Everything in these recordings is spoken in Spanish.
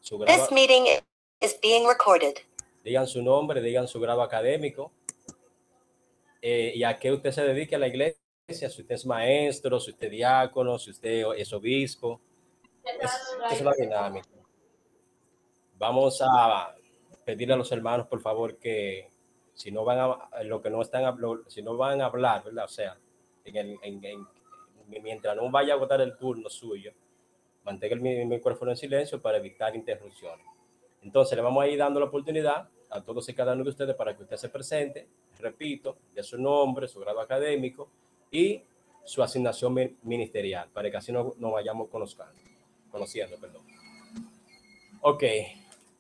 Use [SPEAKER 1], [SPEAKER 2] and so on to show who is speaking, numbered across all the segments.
[SPEAKER 1] This meeting is being recorded. Digan su nombre, digan su grado académico y a qué usted se dedique a la iglesia, si usted es maestro, si usted es diácono, si usted es obispo. Esta es la dinámica. Vamos a pedirle a los hermanos, por favor, que si no van a, lo que no están, si no van a hablar, ¿verdad? O sea, mientras no vaya a agotar el turno suyo, mantenga el micrófono en silencio para evitar interrupciones. Entonces, le vamos a ir dando la oportunidad a todos y cada uno de ustedes para que usted se presente, repito, de su nombre, su grado académico y su asignación ministerial, para que así nos vayamos conociendo. Ok,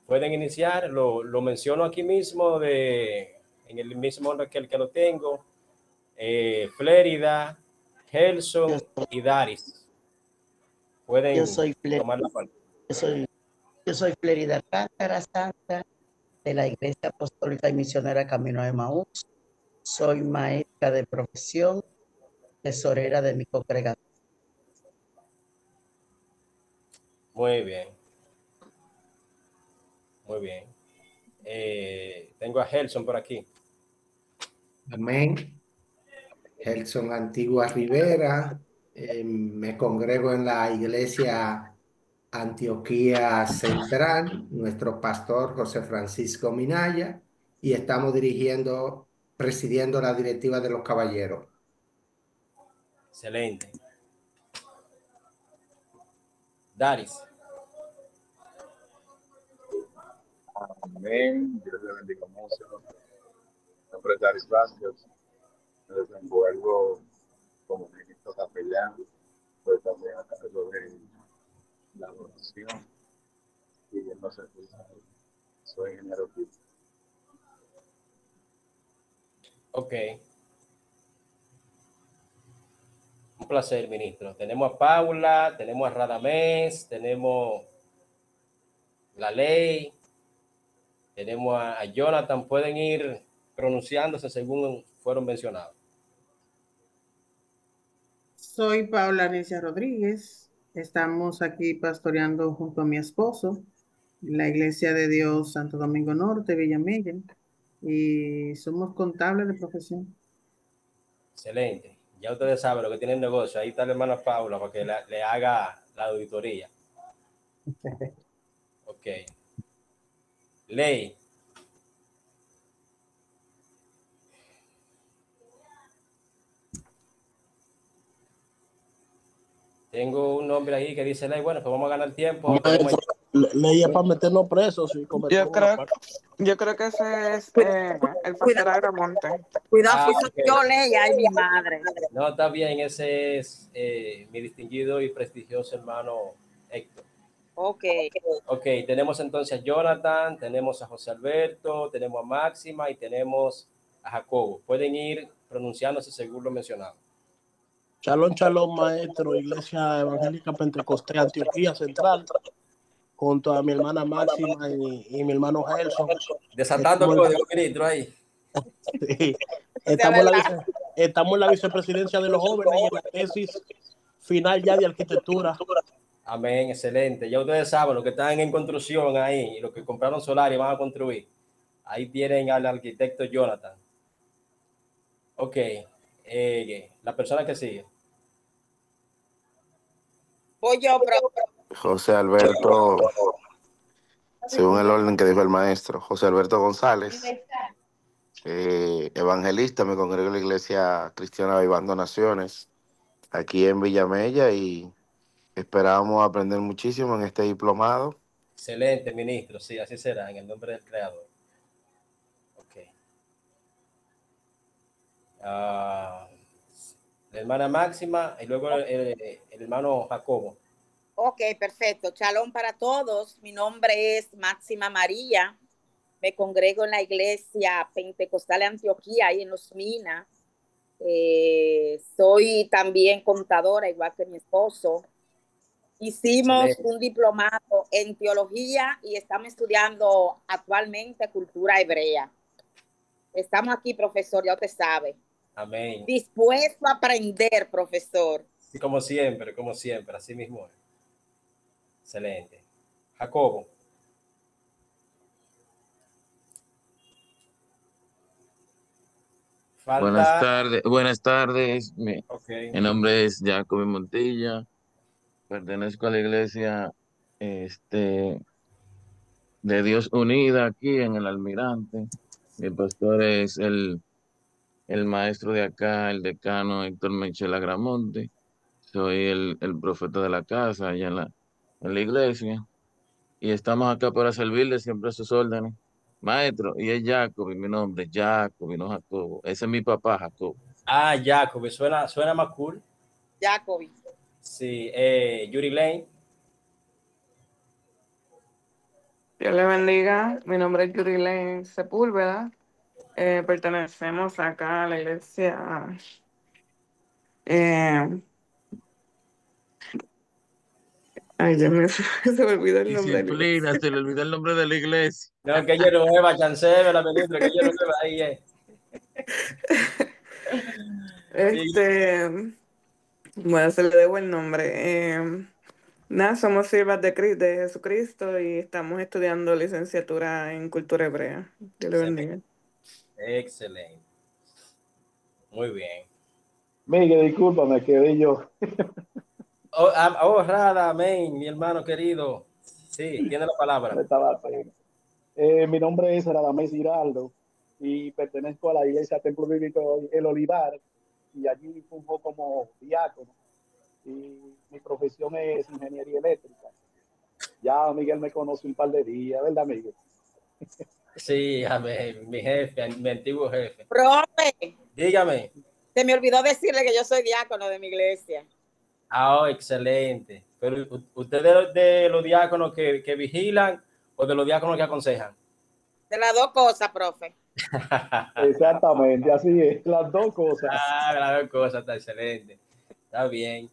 [SPEAKER 1] pueden iniciar, lo menciono aquí mismo, en el mismo orden que el que lo tengo, Flérida, Gelson y Daris. Pueden tomar la palabra.
[SPEAKER 2] Yo soy Flérida Alcántara Santa, de la Iglesia Apostólica y Misionera Camino de Emaús. Soy maestra de profesión, tesorera de mi congregación.
[SPEAKER 1] Muy bien. Muy bien. Tengo a Gelson por aquí.
[SPEAKER 3] Amén. Gelson Antigua Rivera. Me congrego en la iglesia Antioquía Central, nuestro pastor José Francisco Minaya, y estamos presidiendo la directiva de los caballeros.
[SPEAKER 1] Excelente. Daris.
[SPEAKER 4] Amén. Dios le bendiga mucho. Mi nombre es Daris Vázquez. Me desenvuelvo como ministro capellán. Pues también a cargo de la adoración y en los servicios. Soy ingeniero químico.
[SPEAKER 1] Ok. Un placer, ministro. Tenemos a Paula, tenemos a Radamés, tenemos la ley, tenemos a Jonathan. Pueden ir pronunciándose según fueron mencionados.
[SPEAKER 5] Soy Paula Necia Rodríguez. Estamos aquí pastoreando junto a mi esposo en la Iglesia de Dios Santo Domingo Norte, Villamella, y somos contables de profesión.
[SPEAKER 1] Excelente. Ya ustedes saben lo que tienen negocio. Ahí está la hermana Paula para que le haga la auditoría. Ok. Ley. Tengo un nombre ahí que dice Ley. Bueno, pues vamos a ganar tiempo.
[SPEAKER 6] Ley es para meternos presos.
[SPEAKER 7] Yo creo que ese es el pastor Agramonte.
[SPEAKER 8] Cuidado, si soy yo, Ley, ay, mi madre.
[SPEAKER 1] No, está bien, ese es mi distinguido y prestigioso hermano Héctor.
[SPEAKER 8] Ok.
[SPEAKER 1] Ok, tenemos entonces a Jonathan, tenemos a José Alberto, tenemos a Máxima y tenemos a Jacobo. Pueden ir pronunciándose según lo mencionado.
[SPEAKER 6] Shalom, shalom, maestro, Iglesia Evangélica Pentecostés, Antioquía Central, junto a mi hermana Máxima y mi hermano Gelson.
[SPEAKER 1] Desatando el código, ministro, ahí.
[SPEAKER 6] Sí. Estamos en la vicepresidencia de los jóvenes y en la tesis final ya de arquitectura.
[SPEAKER 1] Amén, excelente. Ya ustedes saben, los que están en construcción ahí y los que compraron solar y van a construir. Ahí tienen al arquitecto Jonathan. Ok, la persona que sigue.
[SPEAKER 8] Voy yo,
[SPEAKER 9] José Alberto, según el orden que dijo el maestro, José Alberto González, evangelista, me congrego en la Iglesia Cristiana Avivando Naciones, aquí en Villamella, y esperamos aprender muchísimo en este diplomado.
[SPEAKER 1] Excelente, ministro. Sí, así será, en el nombre del Creador. Ok. La hermana Máxima y luego el hermano Jacobo.
[SPEAKER 8] Ok, perfecto. Shalom para todos. Mi nombre es Máxima María. Me congrego en la Iglesia Pentecostal de Antioquía, ahí en Los Minas. Soy también contadora, igual que mi esposo. Hicimos un diplomado en teología y estamos estudiando actualmente cultura hebrea. Estamos aquí, profesor, ya usted sabe.
[SPEAKER 1] Amén.
[SPEAKER 8] Dispuesto a aprender, profesor.
[SPEAKER 1] Sí, como siempre, así mismo. Excelente. Jacobo. Falta,
[SPEAKER 10] Buenas tardes.
[SPEAKER 1] ok.
[SPEAKER 10] Mi nombre es Jacobi Montilla. Pertenezco a la iglesia este, de Dios Unida aquí en el Almirante. Mi pastor es el maestro de acá, el decano Héctor Michel Agramonte. Soy el profeta de la casa allá en la iglesia. Y estamos acá para servirle siempre a sus órdenes. Maestro, y es Jacobi, mi nombre es Jacobi, no Jacobo. Ese es mi papá, Jacobo.
[SPEAKER 1] Ah, Jacob, suena más cool.
[SPEAKER 8] Jacobi.
[SPEAKER 1] Sí, Yuri Lane.
[SPEAKER 7] Dios le bendiga. Mi nombre es Yurilén Sepúlveda. Pertenecemos acá a la iglesia. eh, Ay, Dios mío, se me olvidó el nombre de la
[SPEAKER 10] Disciplina,
[SPEAKER 7] iglesia.
[SPEAKER 10] se le olvidó el nombre de la iglesia.
[SPEAKER 1] No, que ella nueva, chancebe la ministra, que ella nueva, ahí es. Sí,
[SPEAKER 7] Bueno, se le debo el nombre. Nada, somos siervas de Jesucristo y estamos estudiando licenciatura en cultura hebrea. Dios le
[SPEAKER 1] excelente,
[SPEAKER 7] bendiga.
[SPEAKER 1] excelente. Muy bien.
[SPEAKER 11] Miguel, disculpa, me quedé yo.
[SPEAKER 1] Rada, amén, mi hermano querido. Sí, tiene la palabra.
[SPEAKER 11] Me estaba pena. Mi nombre es Radamés Giraldo y pertenezco a la iglesia Templo Bíblico El Olivar y allí funjo como diácono y mi profesión es ingeniería eléctrica. Ya Miguel me conoce un par de días, ¿verdad, Miguel?
[SPEAKER 1] Sí, amén, mi jefe, mi antiguo jefe.
[SPEAKER 8] Profe,
[SPEAKER 1] Dígame.
[SPEAKER 8] se me olvidó decirle que yo soy diácono de mi iglesia.
[SPEAKER 1] Excelente. Pero ¿usted de los diáconos que vigilan o de los diáconos que aconsejan?
[SPEAKER 8] De las dos cosas, profe.
[SPEAKER 11] Exactamente, así es, las dos cosas.
[SPEAKER 1] Las dos cosas, está excelente. Está bien.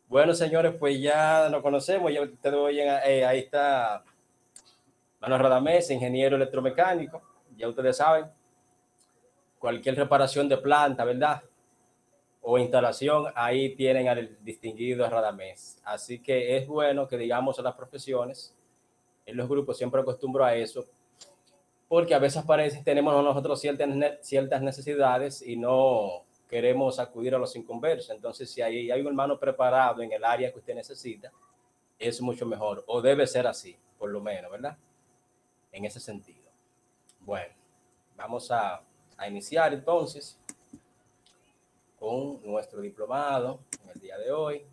[SPEAKER 1] Bueno, señores, pues ya nos conocemos, ya ustedes oyen, ahí está Manuel Radamés, ingeniero electromecánico, ya ustedes saben, cualquier reparación de planta, ¿verdad? O instalación, ahí tienen al distinguido Radamés. Así que es bueno que digamos a las profesiones, en los grupos siempre acostumbro a eso, porque a veces parece que tenemos nosotros ciertas necesidades y no queremos acudir a los inconversos. Entonces, si hay un hermano preparado en el área que usted necesita, es mucho mejor, o debe ser así, por lo menos, ¿verdad? En ese sentido. Bueno, vamos a iniciar entonces con nuestro diplomado en el día de hoy.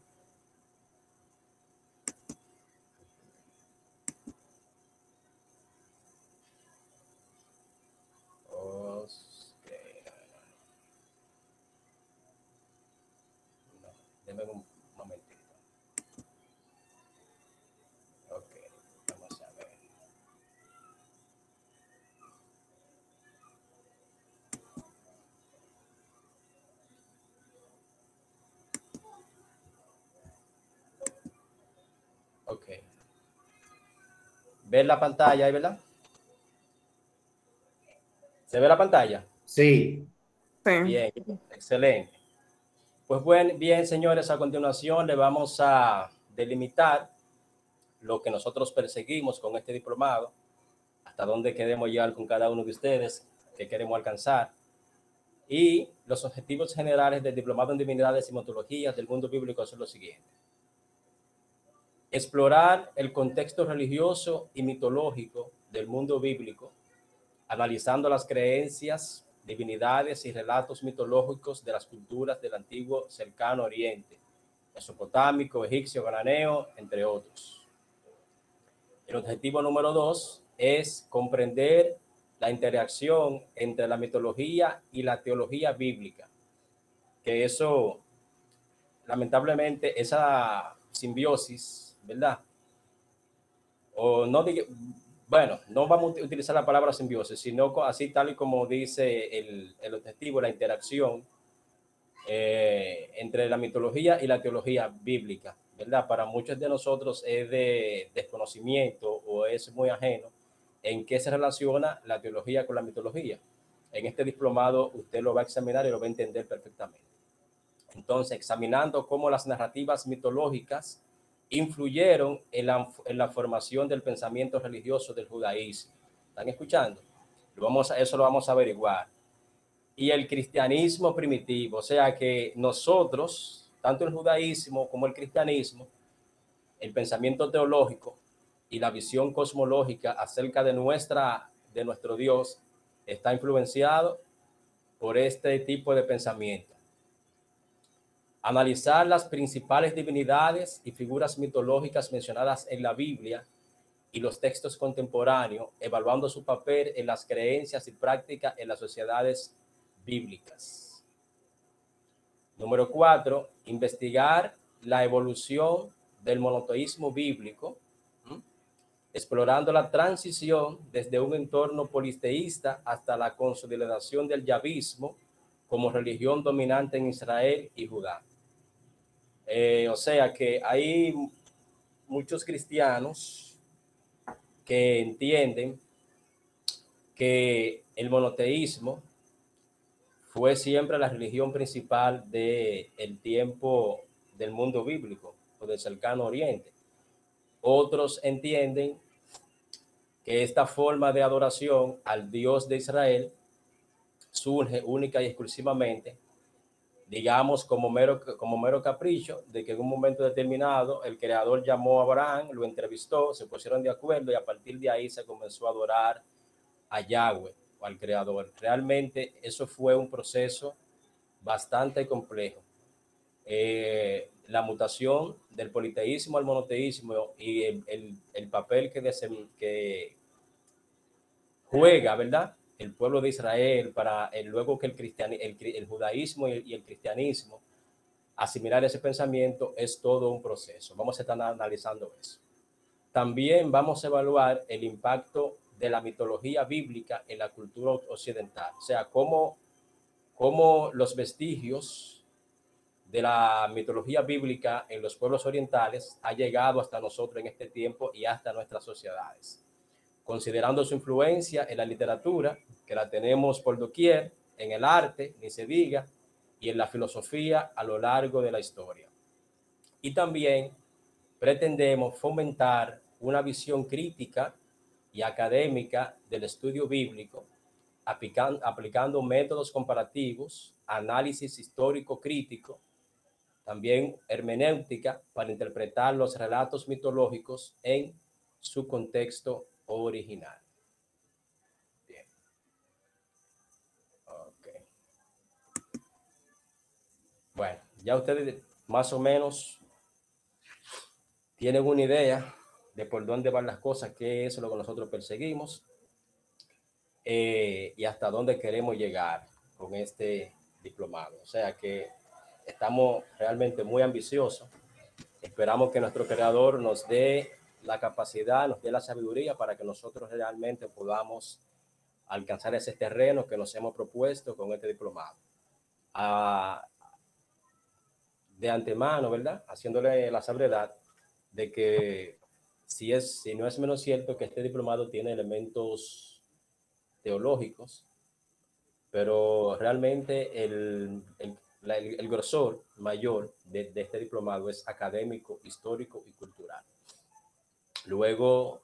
[SPEAKER 1] Denme un momentito. Ok, vamos a ver. Ok. ¿Ven la pantalla ahí, verdad? ¿Se ve la pantalla?
[SPEAKER 3] Sí.
[SPEAKER 1] Bien, excelente. Pues bueno, bien, señores, a continuación le vamos a delimitar lo que nosotros perseguimos con este diplomado, hasta dónde queremos llegar con cada uno de ustedes, qué queremos alcanzar, y los objetivos generales del diplomado en divinidades y metodologías del mundo bíblico son los siguientes: explorar el contexto religioso y mitológico del mundo bíblico, analizando las creencias, divinidades y relatos mitológicos de las culturas del antiguo cercano oriente, mesopotámico, egipcio, cananeo, entre otros. El objetivo número 2 es comprender la interacción entre la mitología y la teología bíblica, que eso, lamentablemente, esa simbiosis, ¿verdad? O no, bueno, no vamos a utilizar la palabra simbiosis, sino así tal y como dice el objetivo, la interacción entre la mitología y la teología bíblica, ¿verdad? Para muchos de nosotros es de desconocimiento o es muy ajeno en qué se relaciona la teología con la mitología. En este diplomado usted lo va a examinar y lo va a entender perfectamente. Entonces, examinando cómo las narrativas mitológicas influyeron en la formación del pensamiento religioso del judaísmo. ¿Están escuchando? Eso lo vamos a averiguar. y el cristianismo primitivo. O sea que nosotros, tanto el judaísmo como el cristianismo, el pensamiento teológico y la visión cosmológica acerca de nuestro Dios está influenciado por este tipo de pensamiento. Analizar las principales divinidades y figuras mitológicas mencionadas en la Biblia y los textos contemporáneos, evaluando su papel en las creencias y prácticas en las sociedades bíblicas. Número 4, investigar la evolución del monoteísmo bíblico, explorando la transición desde un entorno polisteísta hasta la consolidación del yavismo como religión dominante en Israel y Judá. O sea que hay muchos cristianos que entienden que el monoteísmo fue siempre la religión principal del tiempo del mundo bíblico o del cercano oriente. Otros entienden que esta forma de adoración al Dios de Israel surge única y exclusivamente, digamos, como mero capricho de que en un momento determinado el creador llamó a Abraham, lo entrevistó, se pusieron de acuerdo y a partir de ahí se comenzó a adorar a Yahweh o al creador. Realmente eso fue un proceso bastante complejo. La mutación del politeísmo al monoteísmo y el papel que juega, ¿verdad?, el pueblo de Israel para luego que el judaísmo y el cristianismo asimilar ese pensamiento es todo un proceso. Vamos a estar analizando eso. También vamos a evaluar el impacto de la mitología bíblica en la cultura occidental, o sea, cómo los vestigios de la mitología bíblica en los pueblos orientales ha llegado hasta nosotros en este tiempo y hasta nuestras sociedades, considerando su influencia en la literatura, que la tenemos por doquier, en el arte, ni se diga, y en la filosofía a lo largo de la historia. Y también pretendemos fomentar una visión crítica y académica del estudio bíblico, aplicando métodos comparativos, análisis histórico crítico, también hermenéutica para interpretar los relatos mitológicos en su contexto original. Bien. Okay. Bueno, ya ustedes más o menos tienen una idea de por dónde van las cosas, qué es lo que nosotros perseguimos y hasta dónde queremos llegar con este diplomado. O sea que estamos realmente muy ambiciosos. Esperamos que nuestro creador nos dé la capacidad, nos dé la sabiduría para que nosotros realmente podamos alcanzar ese terreno que nos hemos propuesto con este diplomado. De antemano, ¿verdad?, haciéndole la salvedad de que si no es menos cierto que este diplomado tiene elementos teológicos, pero realmente el grosor mayor de este diplomado es académico, histórico y cultural. Luego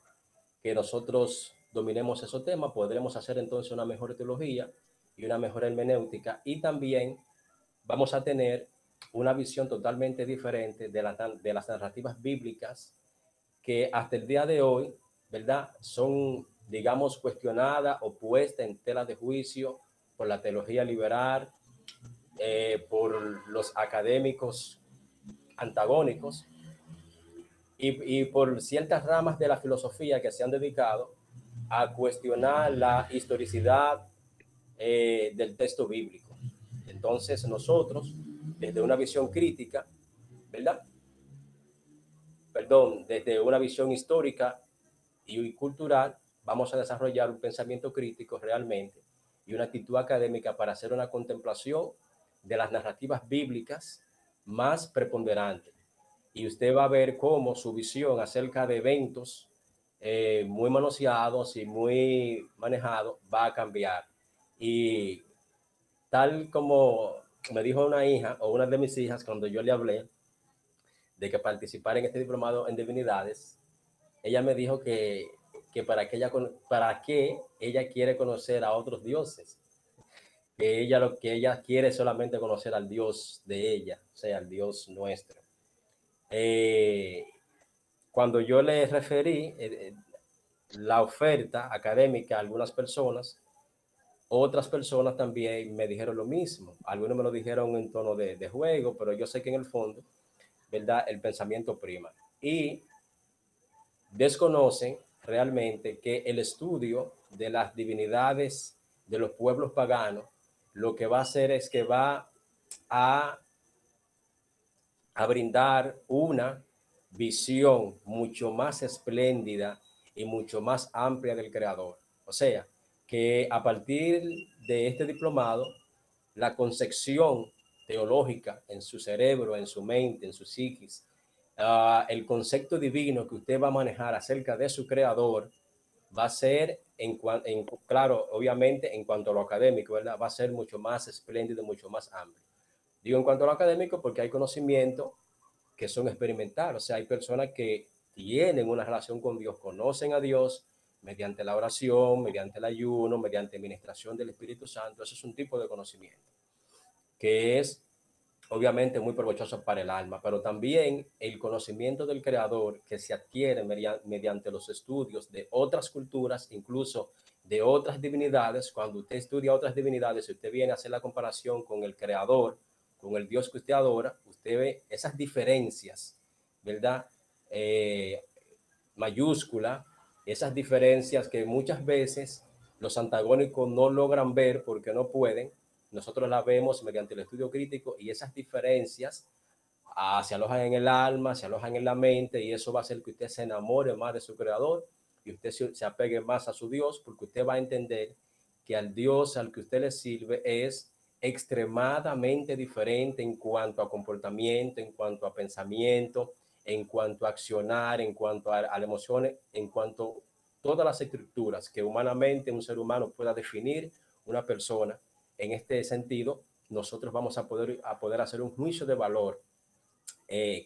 [SPEAKER 1] que nosotros dominemos esos temas, podremos hacer entonces una mejor teología y una mejor hermenéutica, y también vamos a tener una visión totalmente diferente de las narrativas bíblicas que hasta el día de hoy, ¿verdad?, son, digamos, cuestionadas o puestas en tela de juicio por la teología liberal, por los académicos antagónicos y por ciertas ramas de la filosofía que se han dedicado a cuestionar la historicidad del texto bíblico. Entonces nosotros, desde una visión crítica, ¿verdad?, desde una visión histórica y cultural, vamos a desarrollar un pensamiento crítico realmente y una actitud académica para hacer una contemplación de las narrativas bíblicas más preponderantes. Y usted va a ver cómo su visión acerca de eventos muy manoseados y muy manejados va a cambiar. Y tal como me dijo una hija o una de mis hijas cuando yo le hablé de que participara en este diplomado en divinidades, ella me dijo que para qué ella quiere conocer a otros dioses. que ella lo que ella quiere es solamente conocer al Dios de ella, o sea, al Dios nuestro. Cuando yo le referí la oferta académica a algunas personas, otras personas también me dijeron lo mismo. Algunos me lo dijeron en tono de juego, pero yo sé que en el fondo, ¿verdad?, el pensamiento prima. Y desconocen realmente que el estudio de las divinidades de los pueblos paganos lo que va a hacer es que va a brindar una visión mucho más espléndida y mucho más amplia del creador. O sea, que a partir de este diplomado, la concepción teológica en su cerebro, en su mente, en su psiquis, el concepto divino que usted va a manejar acerca de su creador va a ser, claro, obviamente en cuanto a lo académico, ¿verdad?, va a ser mucho más espléndido, mucho más amplio. Digo en cuanto a lo académico porque hay conocimientos que son experimentales, o sea, hay personas que tienen una relación con Dios, conocen a Dios mediante la oración, mediante el ayuno, mediante administración del Espíritu Santo. Eso es un tipo de conocimiento que es obviamente muy provechoso para el alma, pero también el conocimiento del creador que se adquiere mediante los estudios de otras culturas, incluso de otras divinidades. Cuando usted estudia otras divinidades, si usted viene a hacer la comparación con el creador, con el Dios que usted adora, usted ve esas diferencias, ¿verdad? Mayúscula, esas diferencias que muchas veces los antagónicos no logran ver porque no pueden. Nosotros las vemos mediante el estudio crítico y esas diferencias se alojan en el alma, se alojan en la mente, y eso va a hacer que usted se enamore más de su creador y usted se apegue más a su Dios, porque usted va a entender que al Dios al que usted le sirve es extremadamente diferente en cuanto a comportamiento, en cuanto a pensamiento, en cuanto a accionar, en cuanto a las emociones, en cuanto a todas las estructuras que humanamente un ser humano pueda definir una persona. En este sentido, nosotros vamos a poder hacer un juicio de valor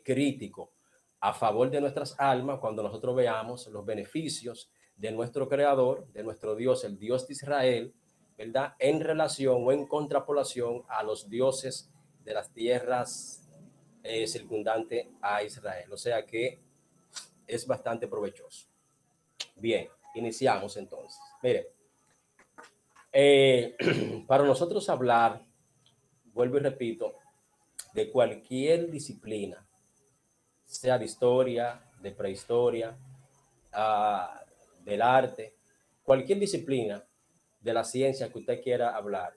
[SPEAKER 1] crítico a favor de nuestras almas cuando nosotros veamos los beneficios de nuestro creador, de nuestro Dios, el Dios de Israel, ¿verdad?, en relación o en contrapolación a los dioses de las tierras circundantes a Israel. O sea que es bastante provechoso. Bien, iniciamos entonces. Mire, para nosotros hablar, vuelvo y repito, de cualquier disciplina, sea de historia, de prehistoria, del arte, cualquier disciplina de la ciencia que usted quiera hablar,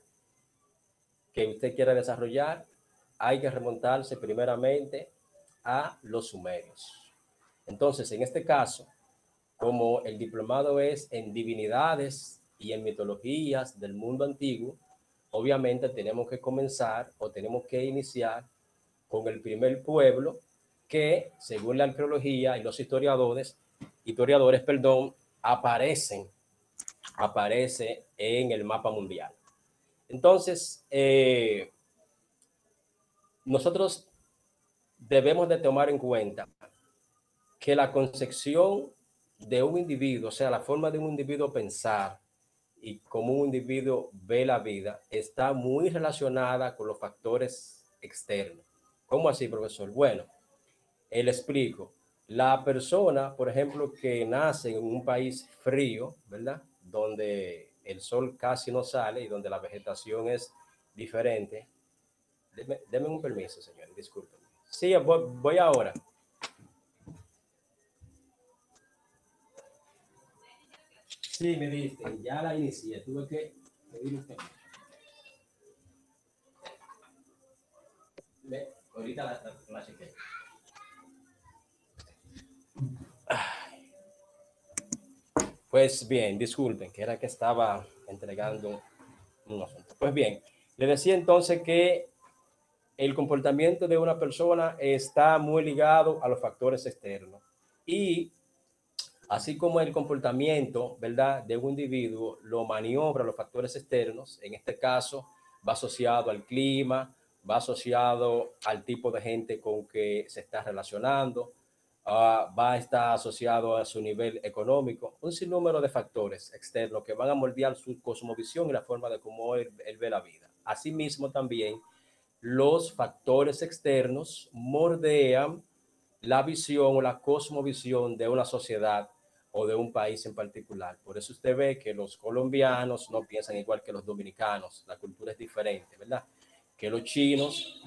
[SPEAKER 1] que usted quiera desarrollar, hay que remontarse primeramente a los sumerios. Entonces, en este caso, como el diplomado es en divinidades y en mitologías del mundo antiguo, obviamente tenemos que comenzar o tenemos que iniciar con el primer pueblo que, según la arqueología y los historiadores, aparece en el mapa mundial. Entonces, nosotros debemos de tomar en cuenta que la concepción de un individuo, o sea, la forma de un individuo pensar y cómo un individuo ve la vida, está muy relacionada con los factores externos. ¿Cómo así, profesor? Bueno, le explico. La persona, por ejemplo, que nace en un país frío, ¿verdad?, donde el sol casi no sale y donde la vegetación es diferente. Deme un permiso, señor, disculpen. Sí, voy ahora. Sí, me diste, ya la inicié, tuve que pedir un permiso. Ahorita la chequé. Pues bien, disculpen, que era que estaba entregando un asunto. Pues bien, le decía entonces que el comportamiento de una persona está muy ligado a los factores externos. Y así como el comportamiento, ¿verdad?, de un individuo lo maniobra los factores externos, en este caso va asociado al clima, va asociado al tipo de gente con que se está relacionando, va a estar asociado a su nivel económico, un sinnúmero de factores externos que van a moldear su cosmovisión y la forma de cómo él ve la vida. Asimismo, también los factores externos moldean la visión o la cosmovisión de una sociedad o de un país en particular. Por eso usted ve que los colombianos no piensan igual que los dominicanos, la cultura es diferente, ¿verdad? Que los chinos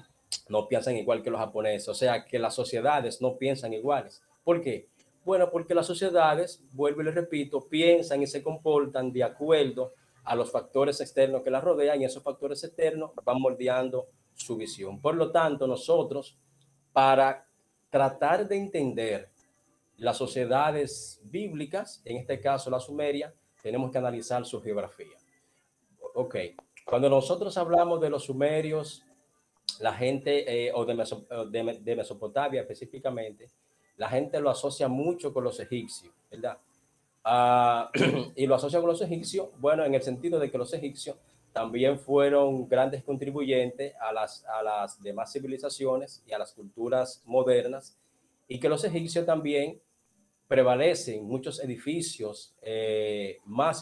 [SPEAKER 1] no piensan igual que los japoneses, o sea, que las sociedades no piensan iguales. ¿Por qué? Bueno, porque las sociedades, vuelvo y les repito, piensan y se comportan de acuerdo a los factores externos que las rodean y esos factores externos van moldeando su visión. Por lo tanto, nosotros, para tratar de entender las sociedades bíblicas, en este caso la Sumeria, tenemos que analizar su geografía. Ok, cuando nosotros hablamos de los sumerios, la gente, o de Mesopotamia específicamente, la gente lo asocia mucho con los egipcios, ¿verdad? Y lo asocia con los egipcios, bueno, en el sentido de que los egipcios también fueron grandes contribuyentes a las demás civilizaciones y a las culturas modernas, y que los egipcios también prevalecen muchos edificios,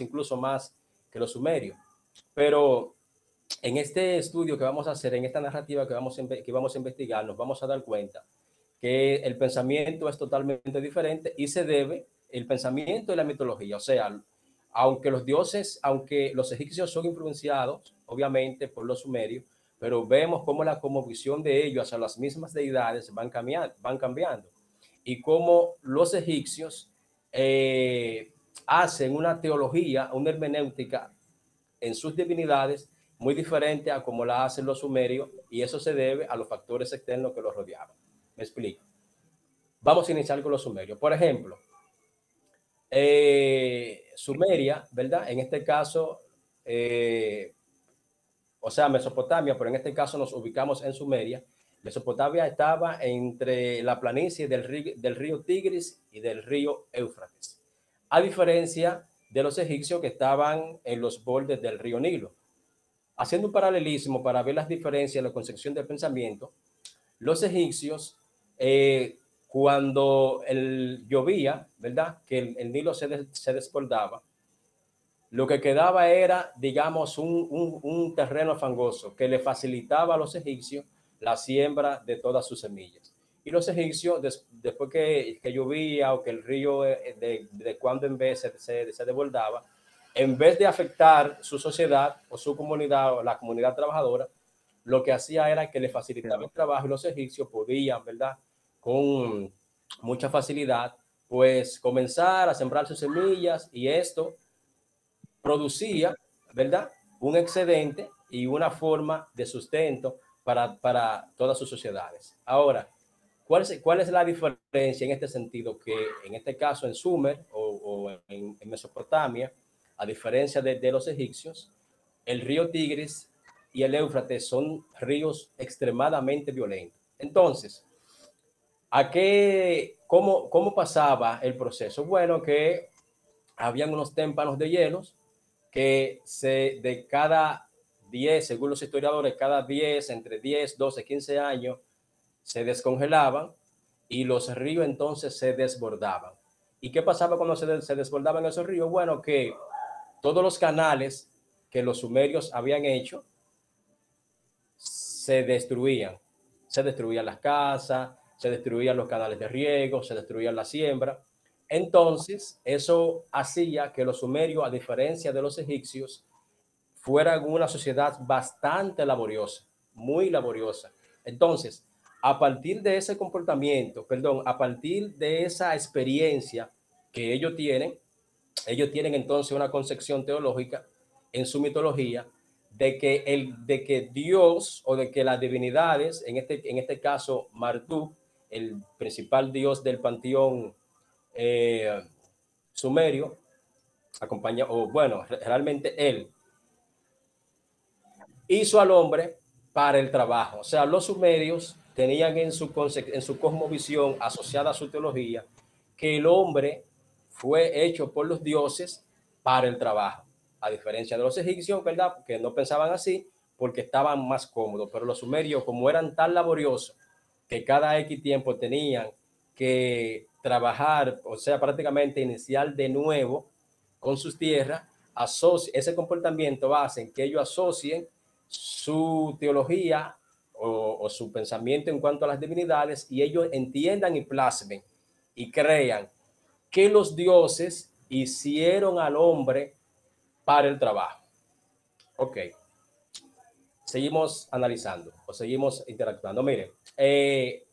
[SPEAKER 1] incluso más que los sumerios. Pero en este estudio que vamos a hacer, en esta narrativa que vamos a investigar, nos vamos a dar cuenta que el pensamiento es totalmente diferente y se debe el pensamiento de la mitología. O sea, aunque los egipcios son influenciados, obviamente, por los sumerios, pero vemos cómo la cosmovisión de ellos hacia las mismas deidades van cambiando. Y cómo los egipcios hacen una teología, una hermenéutica en sus divinidades muy diferente a como la hacen los sumerios, y eso se debe a los factores externos que los rodeaban. Me explico. Vamos a iniciar con los sumerios. Por ejemplo, Sumeria, ¿verdad? En este caso, o sea, Mesopotamia, pero en este caso nos ubicamos en Sumeria. Mesopotamia estaba entre la planicie del río Tigris y del río Éufrates, a diferencia de los egipcios que estaban en los bordes del río Nilo. Haciendo un paralelismo para ver las diferencias en la concepción del pensamiento, los egipcios, cuando llovía, ¿verdad? Que el Nilo se desbordaba, lo que quedaba era, digamos, un terreno fangoso que le facilitaba a los egipcios la siembra de todas sus semillas. Y los egipcios, después que llovía o que el río de cuando en vez se desbordaba, en vez de afectar su sociedad o su comunidad o la comunidad trabajadora, lo que hacía era que le facilitaba el trabajo y los egipcios podían, ¿verdad? Con mucha facilidad, pues comenzar a sembrar sus semillas, y esto producía, ¿verdad? Un excedente y una forma de sustento para todas sus sociedades. Ahora, ¿cuál es la diferencia en este sentido? Que en este caso en Sumer o en Mesopotamia, a diferencia de los egipcios, el río Tigris y el Éufrates son ríos extremadamente violentos. Entonces, ¿cómo pasaba el proceso? Bueno, que habían unos témpanos de hielos que de cada 10, según los historiadores, cada 10, entre 10, 12, 15 años, se descongelaban y los ríos entonces se desbordaban. ¿Y qué pasaba cuando se desbordaban esos ríos? Bueno, que todos los canales que los sumerios habían hecho se destruían. Se destruían las casas, se destruían los canales de riego, se destruían la siembra. Entonces, eso hacía que los sumerios, a diferencia de los egipcios, fueran una sociedad bastante laboriosa, muy laboriosa. Entonces, a partir de ese comportamiento, a partir de esa experiencia que ellos tienen entonces una concepción teológica en su mitología de que Dios, o de que las divinidades, en este caso Marduk, el principal dios del panteón sumerio, realmente él hizo al hombre para el trabajo. O sea, los sumerios tenían en su cosmovisión asociada a su teología que el hombre fue hecho por los dioses para el trabajo, a diferencia de los egipcios, ¿verdad? Que no pensaban así porque estaban más cómodos, pero los sumerios, como eran tan laboriosos que cada X tiempo tenían que trabajar, o sea, prácticamente iniciar de nuevo con sus tierras, ese comportamiento hace que ellos asocien su teología o su pensamiento en cuanto a las divinidades, y ellos entiendan y plasmen y crean que los dioses hicieron al hombre para el trabajo. Ok. Seguimos analizando o seguimos interactuando. Miren,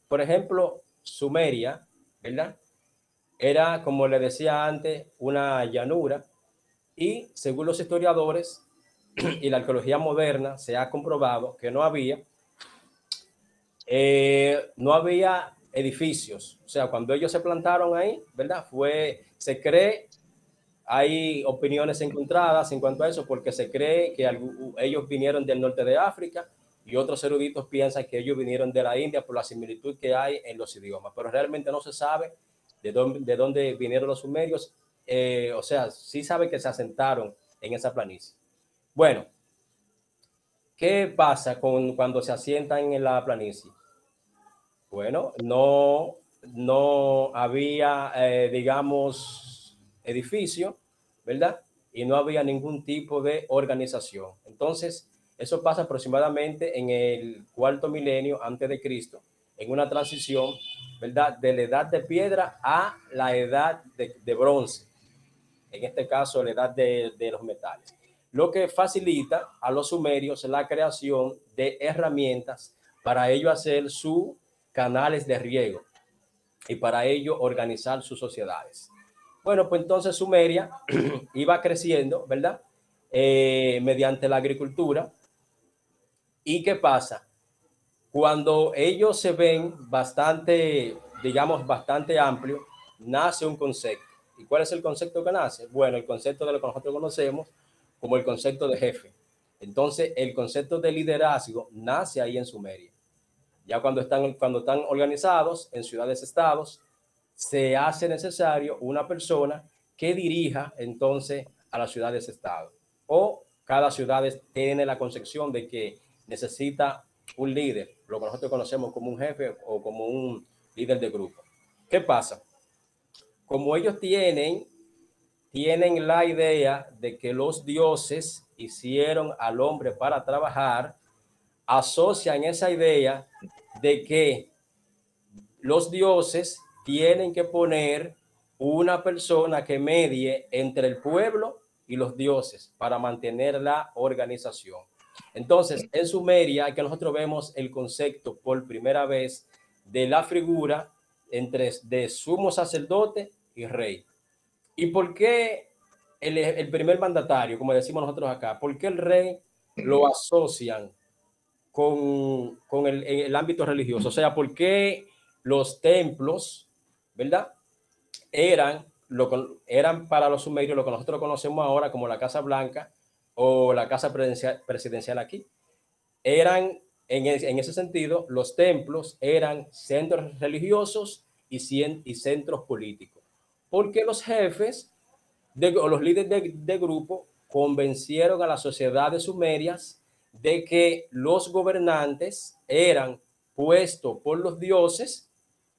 [SPEAKER 1] por ejemplo, Sumeria, ¿verdad? Era, como le decía antes, una llanura, y según los historiadores y la arqueología moderna se ha comprobado que no había edificios. O sea, cuando ellos se plantaron ahí, ¿verdad? Se cree, hay opiniones encontradas en cuanto a eso, porque se cree que ellos vinieron del norte de África, y otros eruditos piensan que ellos vinieron de la India por la similitud que hay en los idiomas, pero realmente no se sabe de dónde vinieron los sumerios. O sea, sí sabe que se asentaron en esa planicie. Bueno, ¿qué pasa cuando se asientan en la planicie? Bueno, no había, digamos, edificio, ¿verdad? Y no había ningún tipo de organización. Entonces, eso pasa aproximadamente en el 4º milenio antes de Cristo, en una transición, ¿verdad? De la edad de piedra a la edad de bronce. En este caso, la edad de los metales. Lo que facilita a los sumerios la creación de herramientas para ello hacer sus canales de riego y para ello organizar sus sociedades. Bueno, pues entonces Sumeria iba creciendo, ¿verdad? Mediante la agricultura. ¿Y qué pasa? Cuando ellos se ven bastante, digamos, bastante amplio, nace un concepto. ¿Y cuál es el concepto que nace? Bueno, el concepto de lo que nosotros conocemos como el concepto de jefe. Entonces, el concepto de liderazgo nace ahí en Sumeria. Ya cuando están organizados en ciudades-estados, se hace necesario una persona que dirija entonces a las ciudades-estados. O cada ciudad tiene la concepción de que necesita un líder, lo que nosotros conocemos como un jefe o como un líder de grupo. ¿Qué pasa? Como ellos tienen la idea de que los dioses hicieron al hombre para trabajar, asocian esa idea de que los dioses tienen que poner una persona que medie entre el pueblo y los dioses para mantener la organización. Entonces, en Sumeria, que nosotros vemos el concepto por primera vez de la figura de sumo sacerdote y rey. ¿Y por qué el primer mandatario, como decimos nosotros acá, por qué el rey lo asocian con el ámbito religioso? O sea, ¿por qué los templos, ¿verdad? Eran para los sumerios lo que nosotros conocemos ahora como la Casa Blanca o la Casa Presidencial aquí. En ese sentido, los templos eran centros religiosos y centros políticos, porque los jefes o los líderes de grupo convencieron a las sociedades sumerias de que los gobernantes eran puestos por los dioses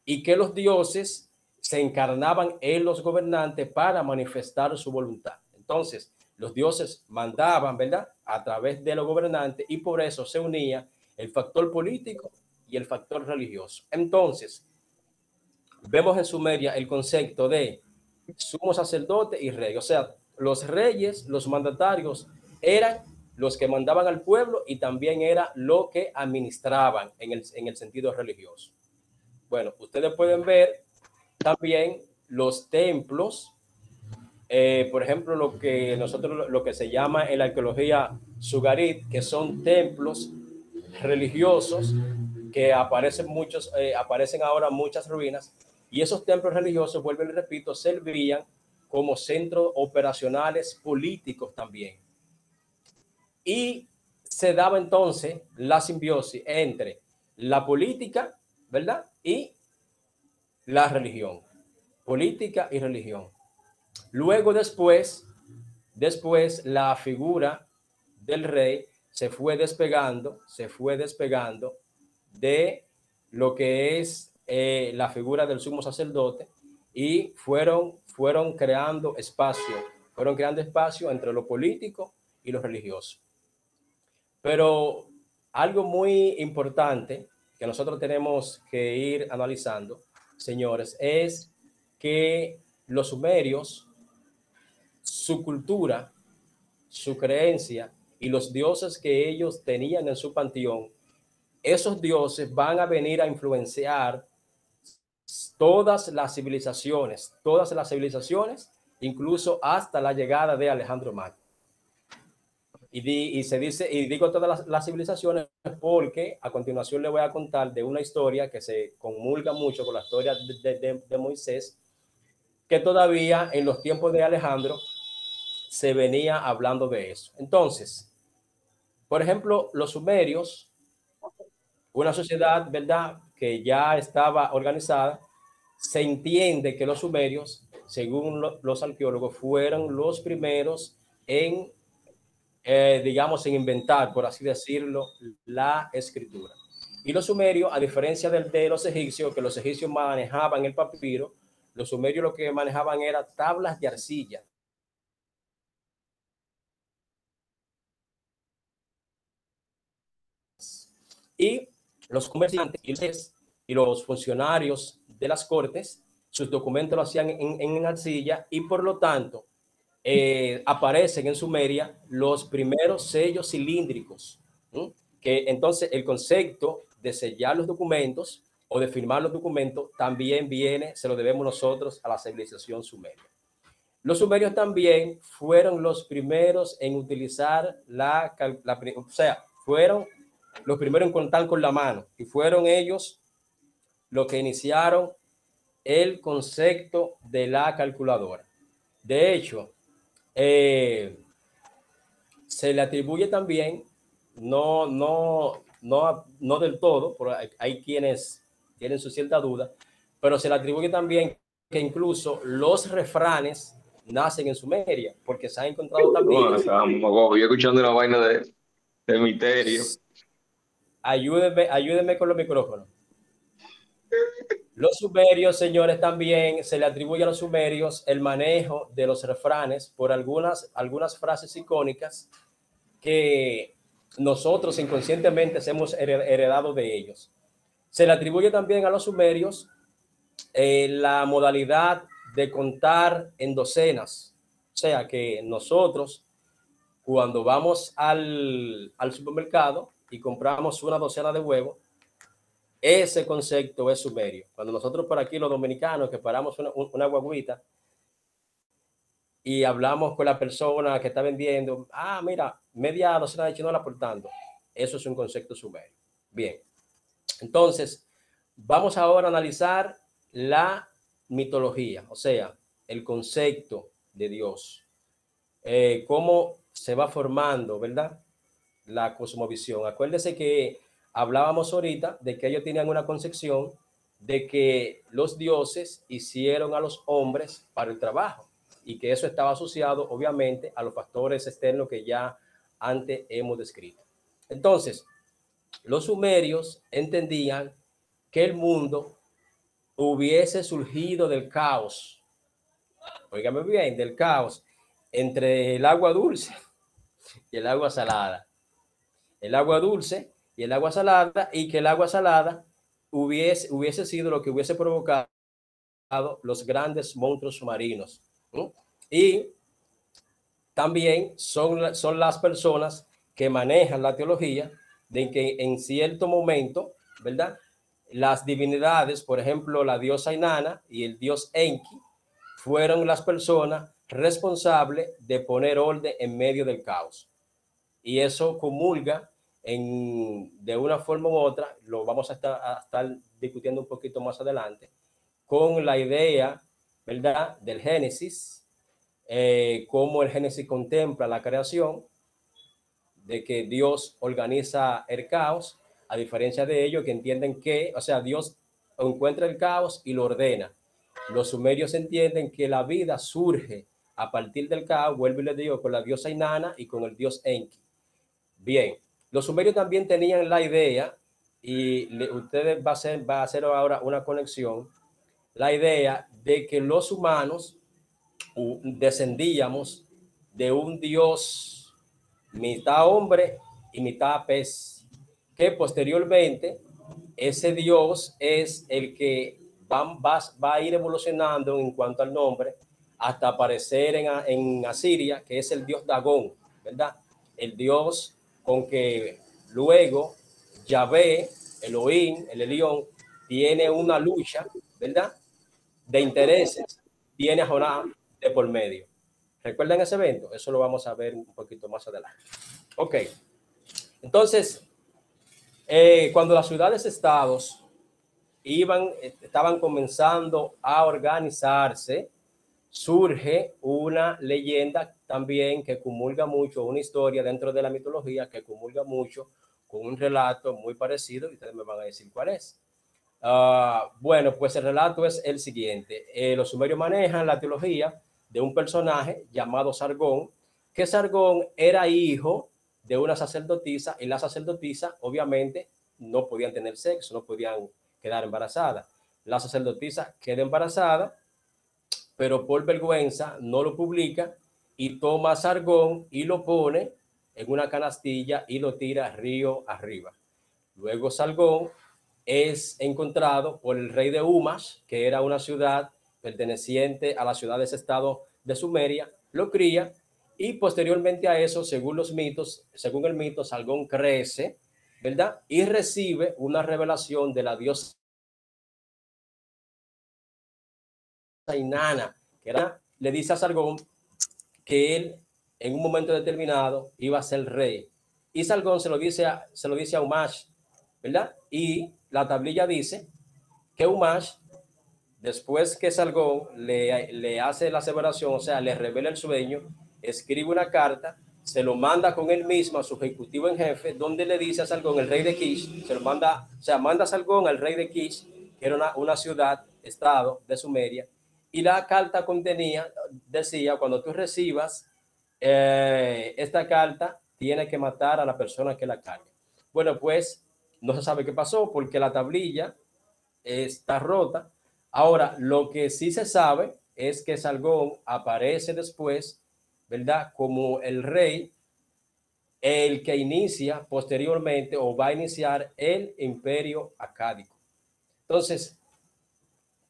[SPEAKER 1] y que los dioses se encarnaban en los gobernantes para manifestar su voluntad. Entonces, los dioses mandaban, ¿verdad?, a través de los gobernantes, y por eso se unía el factor político y el factor religioso. Entonces, vemos en Sumeria el concepto de sumo sacerdote y rey. O sea, los reyes, los mandatarios, eran los que mandaban al pueblo y también era lo que administraban en el sentido religioso. Bueno, ustedes pueden ver también los templos, por ejemplo, lo que se llama en la arqueología Sugarit, que son templos religiosos que aparecen ahora muchas ruinas, y esos templos religiosos, vuelvo y repito, servían como centros operacionales políticos también. Y se daba entonces la simbiosis entre la política, ¿verdad?, y la religión. Política y religión. Luego después la figura del rey se fue despegando de lo que es la figura del sumo sacerdote y fueron creando espacio entre lo político y lo religioso. Pero algo muy importante que nosotros tenemos que ir analizando, señores, es que los sumerios, su cultura, su creencia y los dioses que ellos tenían en su panteón, esos dioses van a venir a influenciar todas las civilizaciones, incluso hasta la llegada de Alejandro Magno. Y se dice, y digo todas las civilizaciones porque a continuación le voy a contar de una historia que se comulga mucho con la historia de Moisés, que todavía en los tiempos de Alejandro se venía hablando de eso. Entonces, por ejemplo, los sumerios, una sociedad, ¿verdad?, que ya estaba organizada, se entiende que los sumerios, según los arqueólogos, fueron los primeros en, digamos, en inventar, por así decirlo, la escritura. Y los sumerios, a diferencia de los egipcios, que los egipcios manejaban el papiro, los sumerios lo que manejaban era tablas de arcilla. Y los comerciantes y los funcionarios de las cortes, sus documentos lo hacían en arcilla y por lo tanto aparecen en Sumeria los primeros sellos cilíndricos, ¿sí? Que entonces el concepto de sellar los documentos o de firmar los documentos también viene, se lo debemos nosotros a la civilización sumeria. Los sumerios también fueron los primeros en utilizar o sea, fueron los primeros en contar con la mano y fueron ellos los que iniciaron el concepto de la calculadora. De hecho, se le atribuye también, no del todo, porque hay quienes tienen su cierta duda, pero se le atribuye también que incluso los refranes nacen en Sumeria, porque se ha encontrado también.
[SPEAKER 12] Yo escuchando una vaina de misterio.
[SPEAKER 1] Ayúdenme con los micrófonos. Los sumerios, señores, también se le atribuye a los sumerios el manejo de los refranes por algunas frases icónicas que nosotros inconscientemente hemos heredado de ellos. Se le atribuye también a los sumerios la modalidad de contar en docenas. O sea que nosotros, cuando vamos al supermercado y compramos una docena de huevos, ese concepto es sumerio. Cuando nosotros por aquí los dominicanos que paramos una guaguita y hablamos con la persona que está vendiendo, mira, media docena de chinola por tanto, eso es un concepto sumerio. Bien, entonces vamos ahora a analizar la mitología, o sea, el concepto de Dios, cómo se va formando, ¿verdad?, la cosmovisión. Acuérdense que hablábamos ahorita de que ellos tenían una concepción de que los dioses hicieron a los hombres para el trabajo y que eso estaba asociado obviamente a los factores externos que ya antes hemos descrito. Entonces, los sumerios entendían que el mundo hubiese surgido del caos, óigame bien, del caos entre el agua dulce y el agua salada. El agua dulce y el agua salada, y que el agua salada hubiese sido lo que hubiese provocado los grandes monstruos submarinos. ¿Sí? Y también son las personas que manejan la teología de que en cierto momento, ¿verdad?, las divinidades, por ejemplo, la diosa Inanna y el dios Enki, fueron las personas responsables de poner orden en medio del caos. Y eso comulga de una forma u otra, lo vamos a estar discutiendo un poquito más adelante, con la idea, ¿verdad?, del Génesis, cómo el Génesis contempla la creación, de que Dios organiza el caos, a diferencia de ellos que entienden que, o sea, Dios encuentra el caos y lo ordena. Los sumerios entienden que la vida surge a partir del caos, vuelvo y les digo, con la diosa Inanna y con el dios Enki. Bien, los sumerios también tenían la idea y ustedes va a hacer ahora una conexión, la idea de que los humanos descendíamos de un Dios mitad hombre y mitad pez, que posteriormente ese Dios es el que va a ir evolucionando en cuanto al nombre hasta aparecer en Asiria, que es el dios Dagón, ¿verdad? El dios con que luego Yahvé, Elohim, el Elión, tiene una lucha, ¿verdad?, de intereses, tiene a Jonás de por medio. ¿Recuerdan ese evento? Eso lo vamos a ver un poquito más adelante. Ok. Entonces, cuando las ciudades-estados estaban comenzando a organizarse, surge una leyenda también que comulga mucho, una historia dentro de la mitología que comulga mucho con un relato muy parecido, y ustedes me van a decir cuál es. Bueno, pues el relato es el siguiente. Los sumerios manejan la teología de un personaje llamado Sargón, que Sargón era hijo de una sacerdotisa, y la sacerdotisa obviamente no podían tener sexo, no podían quedar embarazadas. La sacerdotisa queda embarazada, pero por vergüenza no lo publica y toma a Sargón y lo pone en una canastilla y lo tira río arriba. Luego Sargón es encontrado por el rey de Umash, que era una ciudad perteneciente a las ciudades-estado de Sumeria, lo cría, y posteriormente a eso, según el mito, Sargón crece, ¿verdad? Y recibe una revelación de la diosa Inanna, que le dice a Sargón que él en un momento determinado iba a ser rey. Y Sargón se lo dice a Umash, ¿verdad? Y la tablilla dice que Umash, después que Sargón le hace la aseveración, o sea, le revela el sueño, escribe una carta, se lo manda con él mismo a su ejecutivo en jefe, donde le dice a Sargón, el rey de Kish, se lo manda, o sea, manda a Sargón al rey de Kish, que era una ciudad, estado de Sumeria, y la carta decía, cuando tú recibas esta carta, tienes que matar a la persona que la cargue. Bueno, pues no se sabe qué pasó porque la tablilla está rota. Ahora, lo que sí se sabe es que Sargón aparece después, ¿verdad?, como el rey, el que inicia posteriormente o va a iniciar el imperio acádico. Entonces,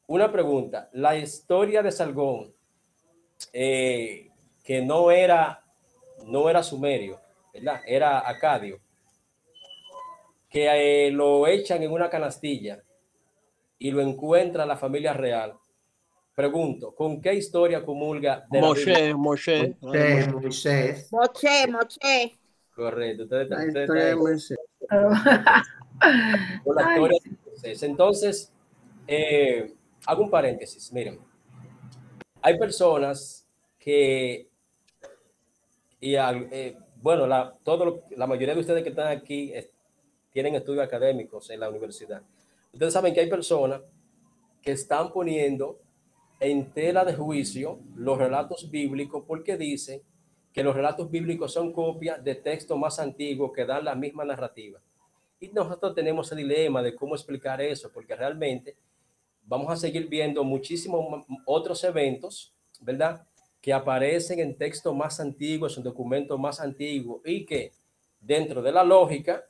[SPEAKER 1] una pregunta, la historia de Sargón, que no era sumerio, ¿verdad?, era acadio, que lo echan en una canastilla y lo encuentra la familia real. Pregunto, ¿con qué historia comulga de la Biblia?
[SPEAKER 6] Moisés.
[SPEAKER 3] Moisés.
[SPEAKER 8] Moche.
[SPEAKER 1] Correcto.
[SPEAKER 5] La historia de Moisés.
[SPEAKER 1] Con la historia de Moisés. Entonces, hago un paréntesis. Miren, hay personas que, bueno, la mayoría de ustedes que están aquí tienen estudios académicos en la universidad. Ustedes saben que hay personas que están poniendo en tela de juicio los relatos bíblicos porque dicen que los relatos bíblicos son copias de textos más antiguos que dan la misma narrativa. Y nosotros tenemos el dilema de cómo explicar eso, porque realmente vamos a seguir viendo muchísimos otros eventos, ¿verdad?, que aparecen en textos más antiguos, en documentos más antiguos, y que dentro de la lógica,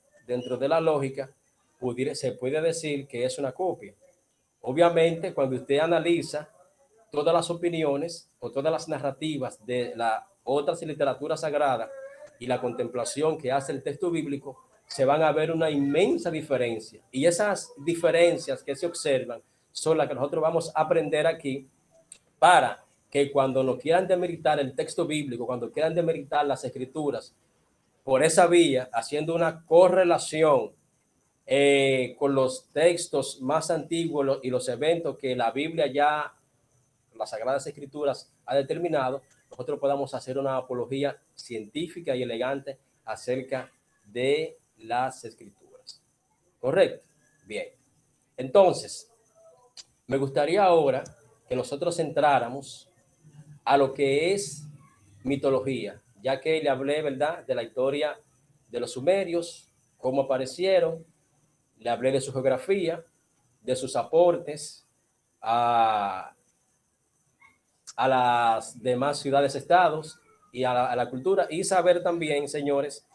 [SPEAKER 1] se puede decir que es una copia. Obviamente, cuando usted analiza todas las opiniones o todas las narrativas de las otras literaturas sagradas y la contemplación que hace el texto bíblico, se van a ver una inmensa diferencia. Y esas diferencias que se observan son las que nosotros vamos a aprender aquí, para que cuando nos quieran demeritar el texto bíblico, cuando quieran demeritar las escrituras, por esa vía, haciendo una correlación con los textos más antiguos y los eventos que la Biblia ya, las Sagradas Escrituras, ha determinado, nosotros podamos hacer una apología científica y elegante acerca de las Escrituras. ¿Correcto? Bien. Entonces, me gustaría ahora que nosotros entráramos a lo que es mitología, ya que le hablé, ¿verdad?, de la historia de los sumerios, cómo aparecieron, le hablé de su geografía, de sus aportes a las demás ciudades, estados y a la cultura, y saber también, señores,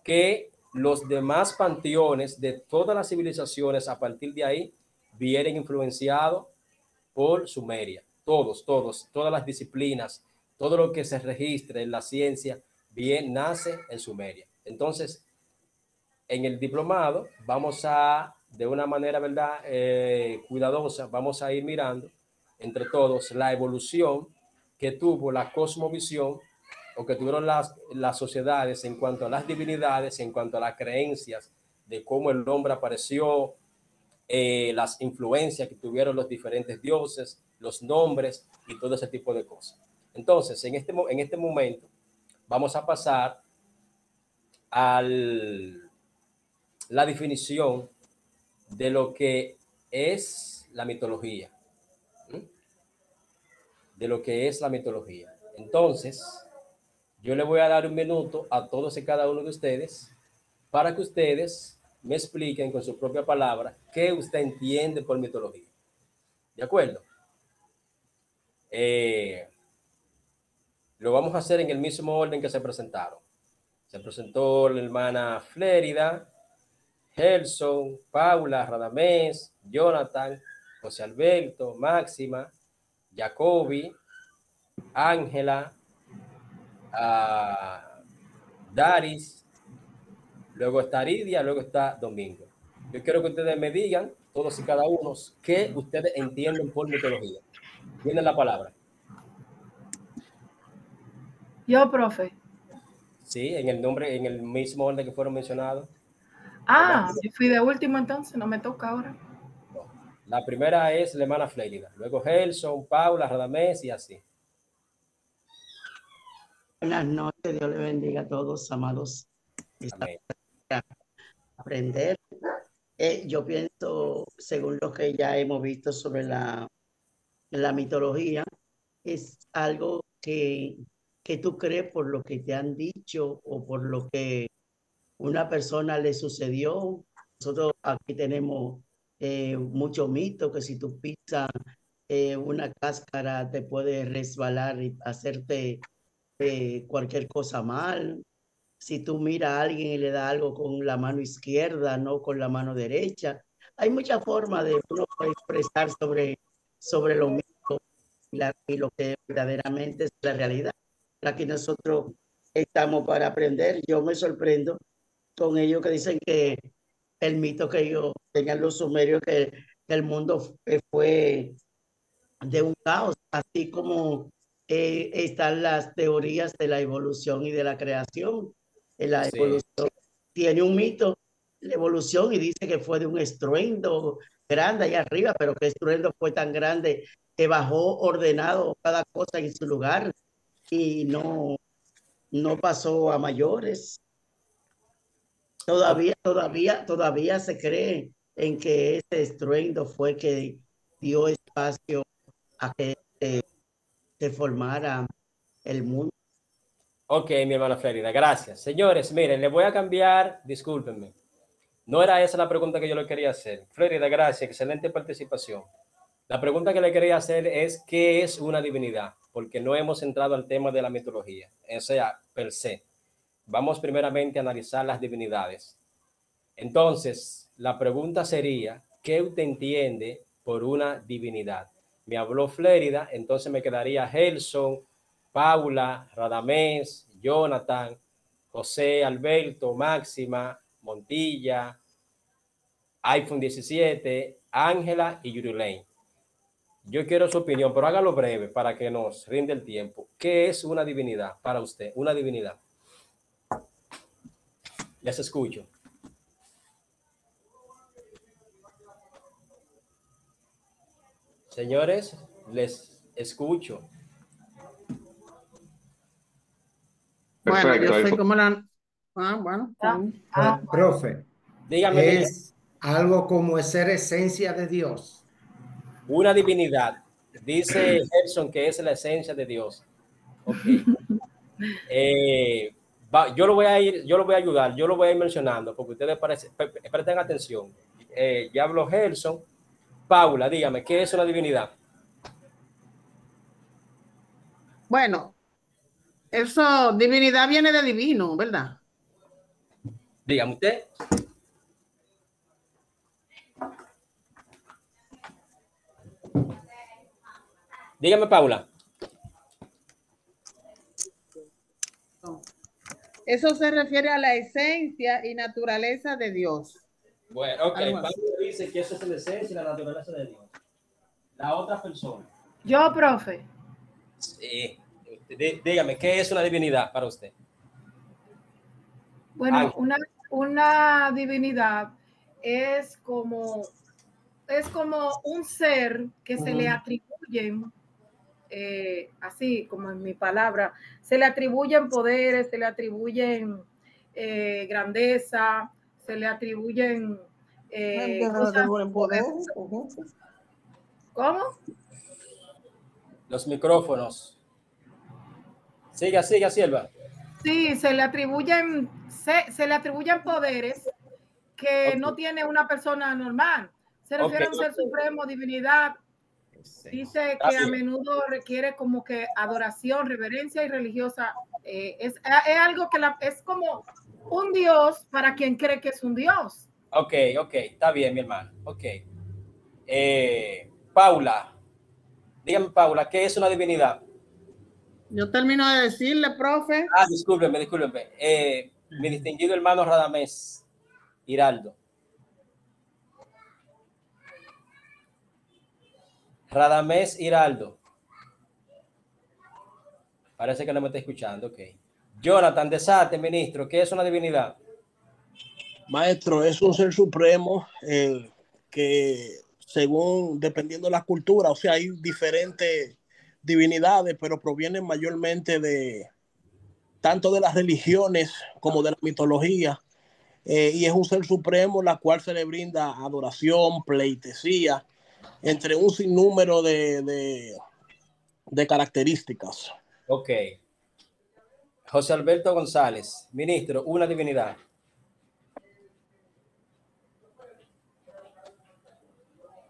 [SPEAKER 1] que los demás panteones de todas las civilizaciones a partir de ahí vienen influenciados por Sumeria. Todas las disciplinas, todo lo que se registre en la ciencia, bien nace en Sumeria. Entonces, en el diplomado vamos a, de una manera, ¿verdad?, cuidadosa, vamos a ir mirando entre todos la evolución que tuvo la cosmovisión o que tuvieron las sociedades en cuanto a las divinidades, en cuanto a las creencias de cómo el hombre apareció, las influencias que tuvieron los diferentes dioses, los nombres y todo ese tipo de cosas. Entonces, en este momento vamos a pasar a la definición de lo que es la mitología. De lo que es la mitología. Entonces, yo le voy a dar un minuto a todos y cada uno de ustedes para que ustedes me expliquen con su propia palabra qué usted entiende por mitología. ¿De acuerdo? Lo vamos a hacer en el mismo orden que se presentaron. Se presentó la hermana Flérida, Gelson, Paula, Radamés, Jonathan, José Alberto, Máxima, Jacobi, Ángela, Daris, luego está Aridia, luego está Domingo. Yo quiero que ustedes me digan, todos y cada uno, qué ustedes entienden por mitología. Tienen la palabra.
[SPEAKER 13] Yo, profe.
[SPEAKER 1] Sí, en el mismo orden que fueron mencionados.
[SPEAKER 13] Yo fui de último entonces, no me toca ahora.
[SPEAKER 1] La primera es la hermana Flérida, luego Gelson, Paula, Radamés y así.
[SPEAKER 2] Buenas noches, Dios le bendiga a todos, amados.
[SPEAKER 1] Amén.
[SPEAKER 2] Aprender. Yo pienso, según lo que ya hemos visto sobre la mitología, es algo que tú crees por lo que te han dicho o por lo que una persona le sucedió. Nosotros aquí tenemos muchos mitos, que si tú pisas una cáscara te puede resbalar y hacerte cualquier cosa mal. Si tú miras a alguien y le das algo con la mano izquierda, no con la mano derecha. Hay muchas formas de uno expresar sobre lo mismo y lo que verdaderamente es la realidad. Aquí nosotros estamos para aprender. Yo me sorprendo con ellos que dicen que el mito que ellos tenían los sumerios, que el mundo fue de un caos, así como están las teorías de la evolución y de la creación. La evolución tiene un mito, la evolución, y dice que fue de un estruendo grande allá arriba, pero que estruendo fue tan grande que bajó ordenado cada cosa en su lugar y no pasó a mayores. Todavía se cree en que ese estruendo fue que dio espacio a que se formara el mundo.
[SPEAKER 1] Ok, mi hermana Flérida, gracias. Señores, miren, les voy a cambiar, discúlpenme. No era esa la pregunta que yo le quería hacer. Flérida, gracias, excelente participación. La pregunta que le quería hacer es, ¿qué es una divinidad? Porque no hemos entrado al tema de la mitología, o sea, per se. Vamos primeramente a analizar las divinidades. Entonces, la pregunta sería, ¿qué usted entiende por una divinidad? Me habló Flérida, entonces me quedaría Gelson, Paula, Radamés, Jonathan, José Alberto, Máxima, Montilla, iPhone 17, Ángela y Yurilane. Yo quiero su opinión, pero hágalo breve para que nos rinde el tiempo. ¿Qué es una divinidad para usted? Una divinidad. Les escucho. Señores, les escucho.
[SPEAKER 5] Bueno,
[SPEAKER 12] Perfecto.
[SPEAKER 5] yo soy como la... bueno.
[SPEAKER 3] Profe,
[SPEAKER 1] Dígame.
[SPEAKER 3] es algo como ser esencia de Dios.
[SPEAKER 1] Una divinidad. Dice Gerson que es la esencia de Dios. Okay. Yo lo voy a ayudar, yo lo voy a ir mencionando porque ustedes presten atención. ya habló Gelson. Paula, dígame, ¿qué es una divinidad?
[SPEAKER 5] Bueno, eso, divinidad viene de divino, ¿verdad?
[SPEAKER 1] Dígame usted. Dígame, Paula.
[SPEAKER 5] Eso se refiere a la esencia y naturaleza de Dios.
[SPEAKER 1] Bueno, ok.
[SPEAKER 5] Algo
[SPEAKER 1] Paula
[SPEAKER 5] así.
[SPEAKER 1] dice que eso es la esencia y la naturaleza de Dios. La otra persona.
[SPEAKER 13] Yo, profe.
[SPEAKER 1] Sí. Dígame, ¿qué es una divinidad para usted?
[SPEAKER 13] Bueno, una divinidad es como un ser que se le atribuyen, así como en mi palabra, se le atribuyen poderes, se le atribuyen grandeza, se le atribuyen cosas. ¿Cómo?
[SPEAKER 1] Los micrófonos. Siga, Silva.
[SPEAKER 13] Sí, se le atribuyen poderes que no tiene una persona normal. Se refiere a un ser supremo, divinidad. Dice que a menudo requiere como que adoración, reverencia y religiosa. Es algo que es como un Dios para quien cree que es un Dios.
[SPEAKER 1] Ok, está bien, mi hermano. Ok. Paula, dígame, Paula, ¿qué es una divinidad?
[SPEAKER 5] Yo termino de decirle, profe.
[SPEAKER 1] Discúlpeme. Mi distinguido hermano Radamés Hiraldo. Radamés Hiraldo. Parece que no me está escuchando, ok. Jonathan Desate, ministro, ¿qué es una divinidad?
[SPEAKER 6] Maestro, es un ser supremo que según, dependiendo de la cultura, o sea, hay diferentes divinidades, pero provienen mayormente de tanto de las religiones como de la mitología, y es un ser supremo la cual se le brinda adoración, pleitesía, entre un sinnúmero de características.
[SPEAKER 1] Ok. José Alberto González, ministro, una divinidad.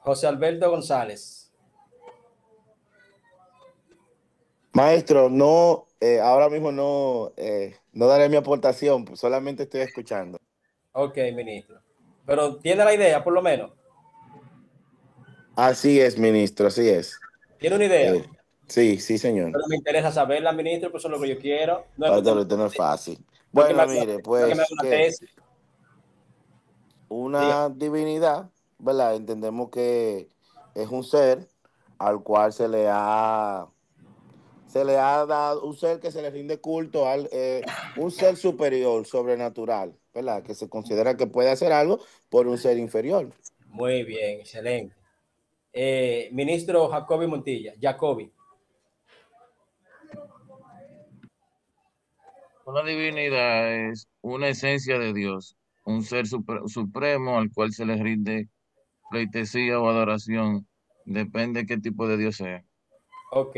[SPEAKER 1] José Alberto González.
[SPEAKER 9] Maestro, no, ahora mismo no daré mi aportación, solamente estoy escuchando.
[SPEAKER 1] Ok, ministro. Pero tiene la idea, por lo menos.
[SPEAKER 9] Así es, ministro, así es.
[SPEAKER 1] ¿Tiene una idea?
[SPEAKER 9] Sí, señor.
[SPEAKER 1] Pero me interesa saberla, ministro, pues eso es lo que yo quiero. No es
[SPEAKER 9] Pastor, esto no es fácil.
[SPEAKER 1] no que
[SPEAKER 9] Bueno,
[SPEAKER 1] me
[SPEAKER 9] mire,
[SPEAKER 1] haga
[SPEAKER 9] pues,
[SPEAKER 1] una
[SPEAKER 9] ¿qué?
[SPEAKER 1] tesis.
[SPEAKER 9] Una divinidad, ¿verdad? Entendemos que es un ser al cual se le ha dado un ser que se le rinde culto, un ser superior, sobrenatural, ¿verdad? Que se considera que puede hacer algo por un ser inferior.
[SPEAKER 1] Muy bien, excelente. Ministro Jacobi Montilla. Jacobi.
[SPEAKER 10] Una divinidad es una esencia de Dios, un ser supremo al cual se le rinde pleitesía o adoración, depende de qué tipo de Dios sea.
[SPEAKER 1] Ok.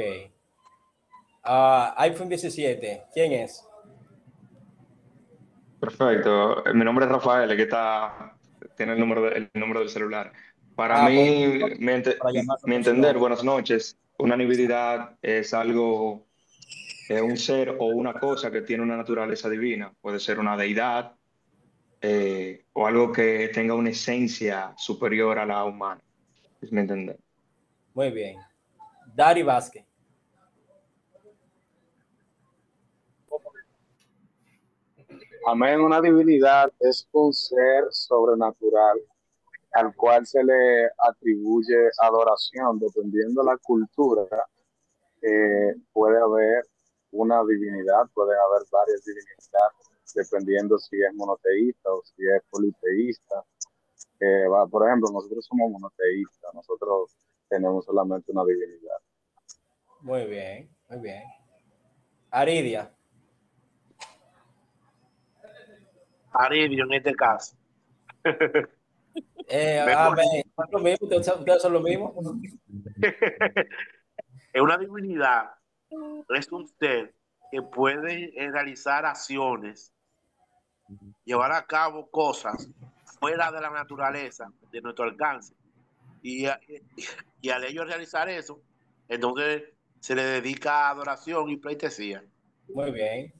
[SPEAKER 1] iPhone 17, ¿quién es?
[SPEAKER 12] Perfecto. Mi nombre es Rafael, que tiene el número del celular. Para mí,
[SPEAKER 1] para llamar su
[SPEAKER 12] mi
[SPEAKER 1] atención.
[SPEAKER 12] entender, buenas noches, una divinidad es algo, un ser o una cosa que tiene una naturaleza divina. Puede ser una deidad o algo que tenga una esencia superior a la humana. Es mi entender.
[SPEAKER 1] Muy bien. Dari Vázquez.
[SPEAKER 14] Amén, una divinidad es un ser sobrenatural al cual se le atribuye adoración. Dependiendo de la cultura, puede haber una divinidad, pueden haber varias divinidades, dependiendo si es monoteísta o si es politeísta. Por ejemplo, nosotros somos monoteístas, nosotros tenemos solamente una divinidad.
[SPEAKER 1] Muy bien, muy bien. Aridia.
[SPEAKER 6] Aridio en este caso.
[SPEAKER 1] Lo mismo, ustedes son lo mismo.
[SPEAKER 6] Es una divinidad, es un ser que puede realizar acciones, llevar a cabo cosas
[SPEAKER 15] fuera de la naturaleza, de nuestro alcance. Y al ellos realizar eso, entonces se le dedica adoración y pleitesía.
[SPEAKER 1] Muy bien.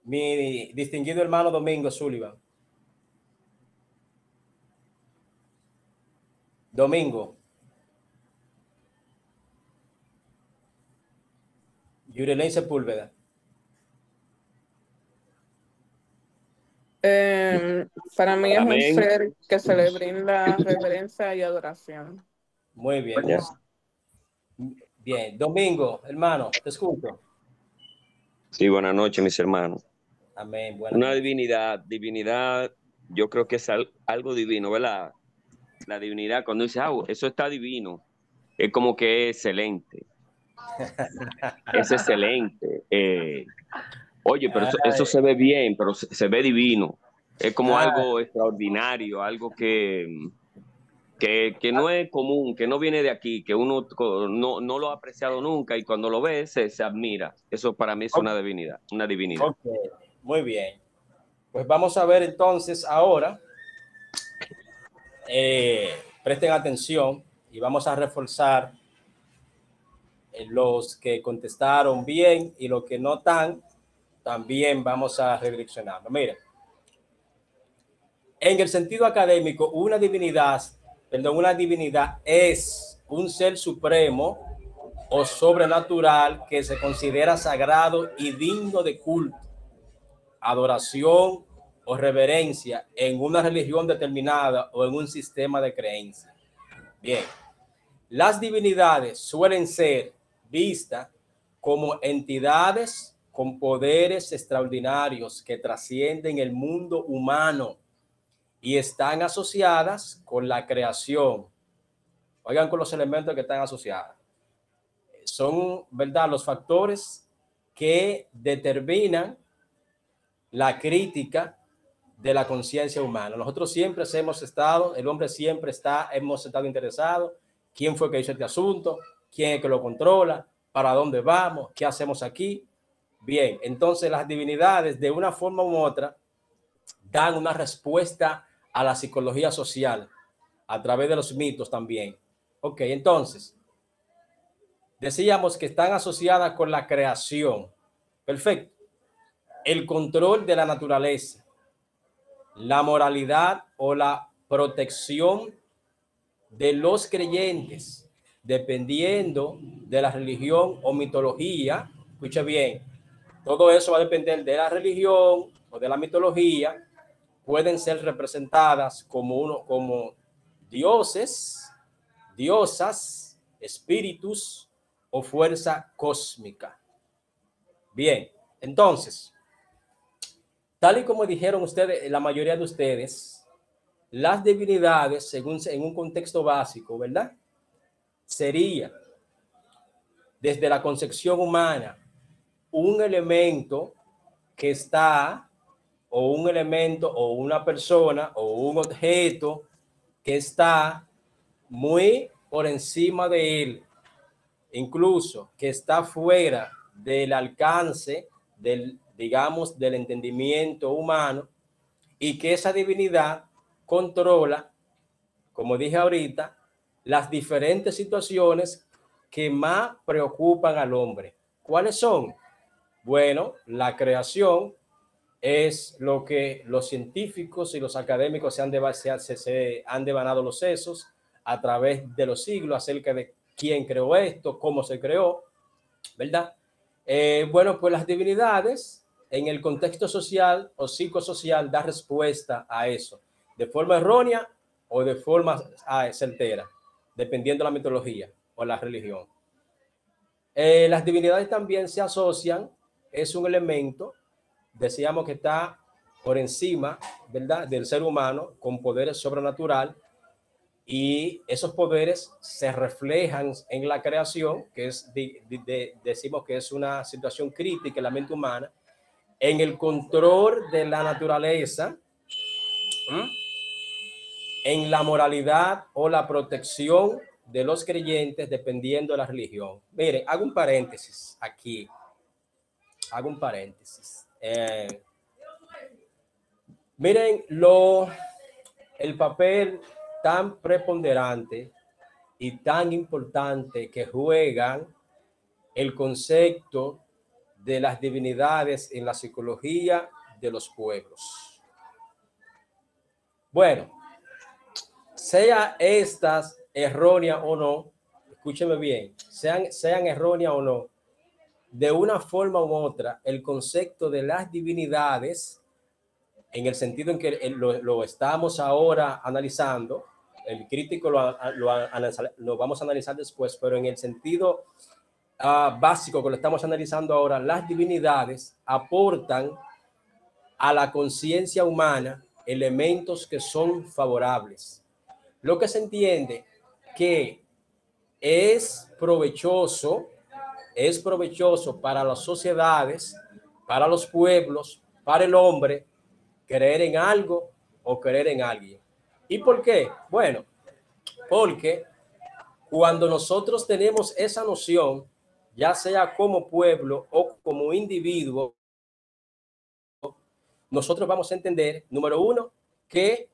[SPEAKER 1] Mi distinguido hermano Domingo Sullivan. Domingo. Yurilén Sepúlveda.
[SPEAKER 7] Para mí es un
[SPEAKER 16] Amén.
[SPEAKER 7] ser que se le brinda reverencia y adoración.
[SPEAKER 1] Muy bien. Bien. Domingo, hermano, te escucho.
[SPEAKER 16] Sí, buenas noches, mis hermanos.
[SPEAKER 1] Amén. Buenas
[SPEAKER 16] Una
[SPEAKER 1] noches.
[SPEAKER 16] divinidad, yo creo que es algo divino, ¿verdad? La divinidad, cuando dice, eso está divino, es como que es excelente. Es excelente. Oye, pero eso se ve bien, pero se ve divino. Es como algo extraordinario, algo que no es común, que no viene de aquí, que uno no lo ha apreciado nunca y cuando lo ve se admira. Eso para mí es una divinidad, una divinidad.
[SPEAKER 1] Okay. Muy bien. Pues vamos a ver entonces ahora, presten atención y vamos a reforzar los que contestaron bien y los que no tan, también vamos a redireccionarlo. Miren, en el sentido académico, una divinidad es un ser supremo o sobrenatural que se considera sagrado y digno de culto, adoración o reverencia en una religión determinada o en un sistema de creencia. Bien, las divinidades suelen ser vistas como entidades con poderes extraordinarios que trascienden el mundo humano y están asociadas con la creación. Oigan con los elementos que están asociados. Son, ¿verdad?, los factores que determinan la crítica de la conciencia humana. Nosotros siempre hemos estado, el hombre siempre hemos estado interesado. ¿Quién fue que hizo este asunto? ¿Quién es que lo controla? ¿Para dónde vamos? ¿Qué hacemos aquí? Bien, entonces las divinidades de una forma u otra dan una respuesta a la psicología social a través de los mitos también. Ok, entonces, decíamos que están asociadas con la creación. Perfecto. El control de la naturaleza, la moralidad o la protección de los creyentes, dependiendo de la religión o mitología. Escucha bien, todo eso va a depender de la religión o de la mitología. Pueden ser representadas como dioses, diosas, espíritus o fuerza cósmica. Bien, entonces, tal y como dijeron ustedes, la mayoría de ustedes, las divinidades, según en un contexto básico, ¿verdad?, sería, desde la concepción humana, un elemento que está, o un elemento, o una persona, o un objeto que está muy por encima de él, incluso que está fuera del alcance del, digamos, del entendimiento humano, y que esa divinidad controla, como dije ahorita, las diferentes situaciones que más preocupan al hombre. ¿Cuáles son? Bueno, la creación es lo que los científicos y los académicos se han devanado los sesos a través de los siglos acerca de quién creó esto, cómo se creó, ¿verdad? Bueno, pues las divinidades en el contexto social o psicosocial da respuesta a eso, de forma errónea o de forma certera, dependiendo de la mitología o la religión. Las divinidades también se asocian, es un elemento, decíamos que está por encima, ¿verdad?, del ser humano, con poderes sobrenatural, y esos poderes se reflejan en la creación, que es, decimos que es una situación crítica en la mente humana, en el control de la naturaleza, en la moralidad o la protección de los creyentes, dependiendo de la religión. Miren, hago un paréntesis aquí. Hago un paréntesis. Miren, el papel tan preponderante y tan importante que juegan el concepto de las divinidades en la psicología de los pueblos. Bueno, sea estas erróneas o no, escúcheme bien, sean erróneas o no, de una forma u otra, el concepto de las divinidades, en el sentido en que lo estamos ahora analizando, el crítico lo vamos a analizar después, pero en el sentido básico que lo estamos analizando ahora, las divinidades aportan a la conciencia humana elementos que son favorables. Lo que se entiende que es provechoso para las sociedades, para los pueblos, para el hombre, creer en algo o creer en alguien. ¿Y por qué? Bueno, porque cuando nosotros tenemos esa noción, ya sea como pueblo o como individuo, nosotros vamos a entender, número uno, que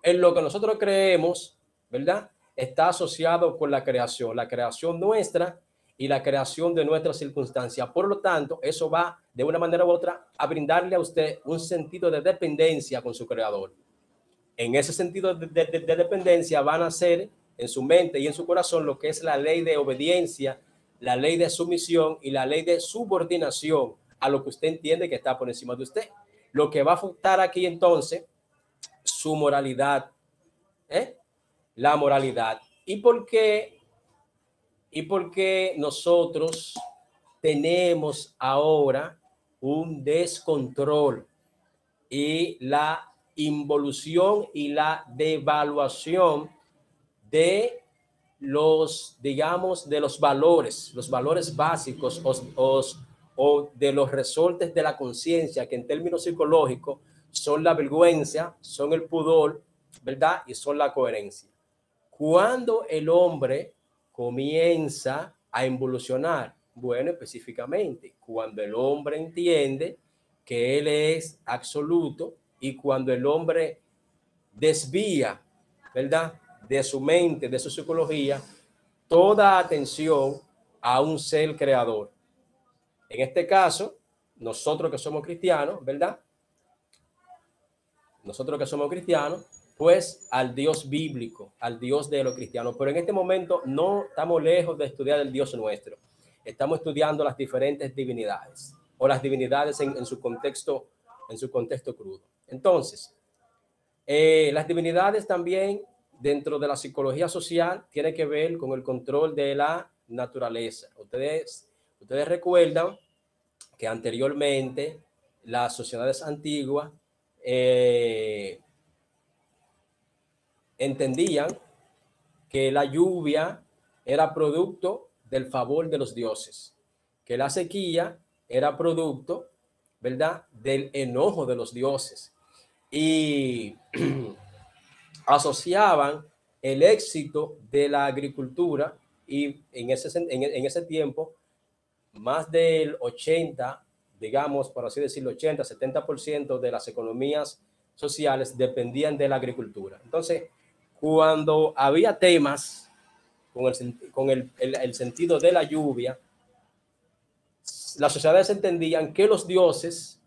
[SPEAKER 1] en lo que nosotros creemos, ¿verdad?, está asociado con la creación nuestra y la creación de nuestras circunstancias. Por lo tanto, eso va de una manera u otra a brindarle a usted un sentido de dependencia con su creador. En ese sentido de dependencia van a ser en su mente y en su corazón lo que es la ley de obediencia, la ley de sumisión y la ley de subordinación a lo que usted entiende que está por encima de usted. Lo que va a afectar aquí entonces su moralidad, la moralidad. ¿Y por qué nosotros tenemos ahora un descontrol y la involución y la devaluación de los, digamos, de los valores básicos o de los resortes de la conciencia, que en términos psicológicos son la vergüenza, son el pudor, ¿verdad? Y son la coherencia. Cuando el hombre comienza a involucionar, bueno, específicamente, cuando el hombre entiende que él es absoluto y cuando el hombre desvía, ¿verdad?, de su mente, de su psicología, toda atención a un ser creador. En este caso, nosotros que somos cristianos, ¿verdad? Nosotros que somos cristianos, pues al Dios bíblico, al Dios de los cristianos. Pero en este momento no estamos lejos de estudiar el Dios nuestro. Estamos estudiando las diferentes divinidades o las divinidades en su contexto crudo. Entonces, las divinidades también dentro de la psicología social tienen que ver con el control de la naturaleza. Ustedes recuerdan que anteriormente las sociedades antiguas entendían que la lluvia era producto del favor de los dioses, que la sequía era producto, ¿verdad?, del enojo de los dioses. Y asociaban el éxito de la agricultura y en ese tiempo más del 80, digamos, por así decirlo, 80, 70% de las economías sociales dependían de la agricultura. Entonces, cuando había temas con el sentido de la lluvia, las sociedades entendían que los dioses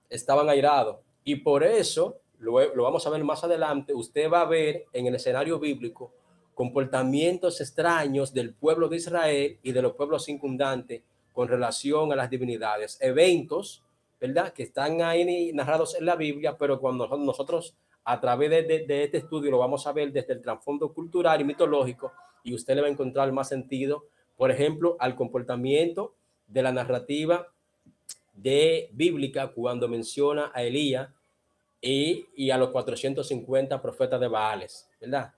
[SPEAKER 1] estaban airados y por eso, lo vamos a ver más adelante, usted va a ver en el escenario bíblico comportamientos extraños del pueblo de Israel y de los pueblos circundantes con relación a las divinidades, eventos, ¿verdad?, que están ahí narrados en la Biblia, pero cuando nosotros a través de este estudio lo vamos a ver desde el trasfondo cultural y mitológico, y usted le va a encontrar más sentido, por ejemplo, al comportamiento de la narrativa bíblica cuando menciona a Elías y a los 450 profetas de Baales, ¿verdad?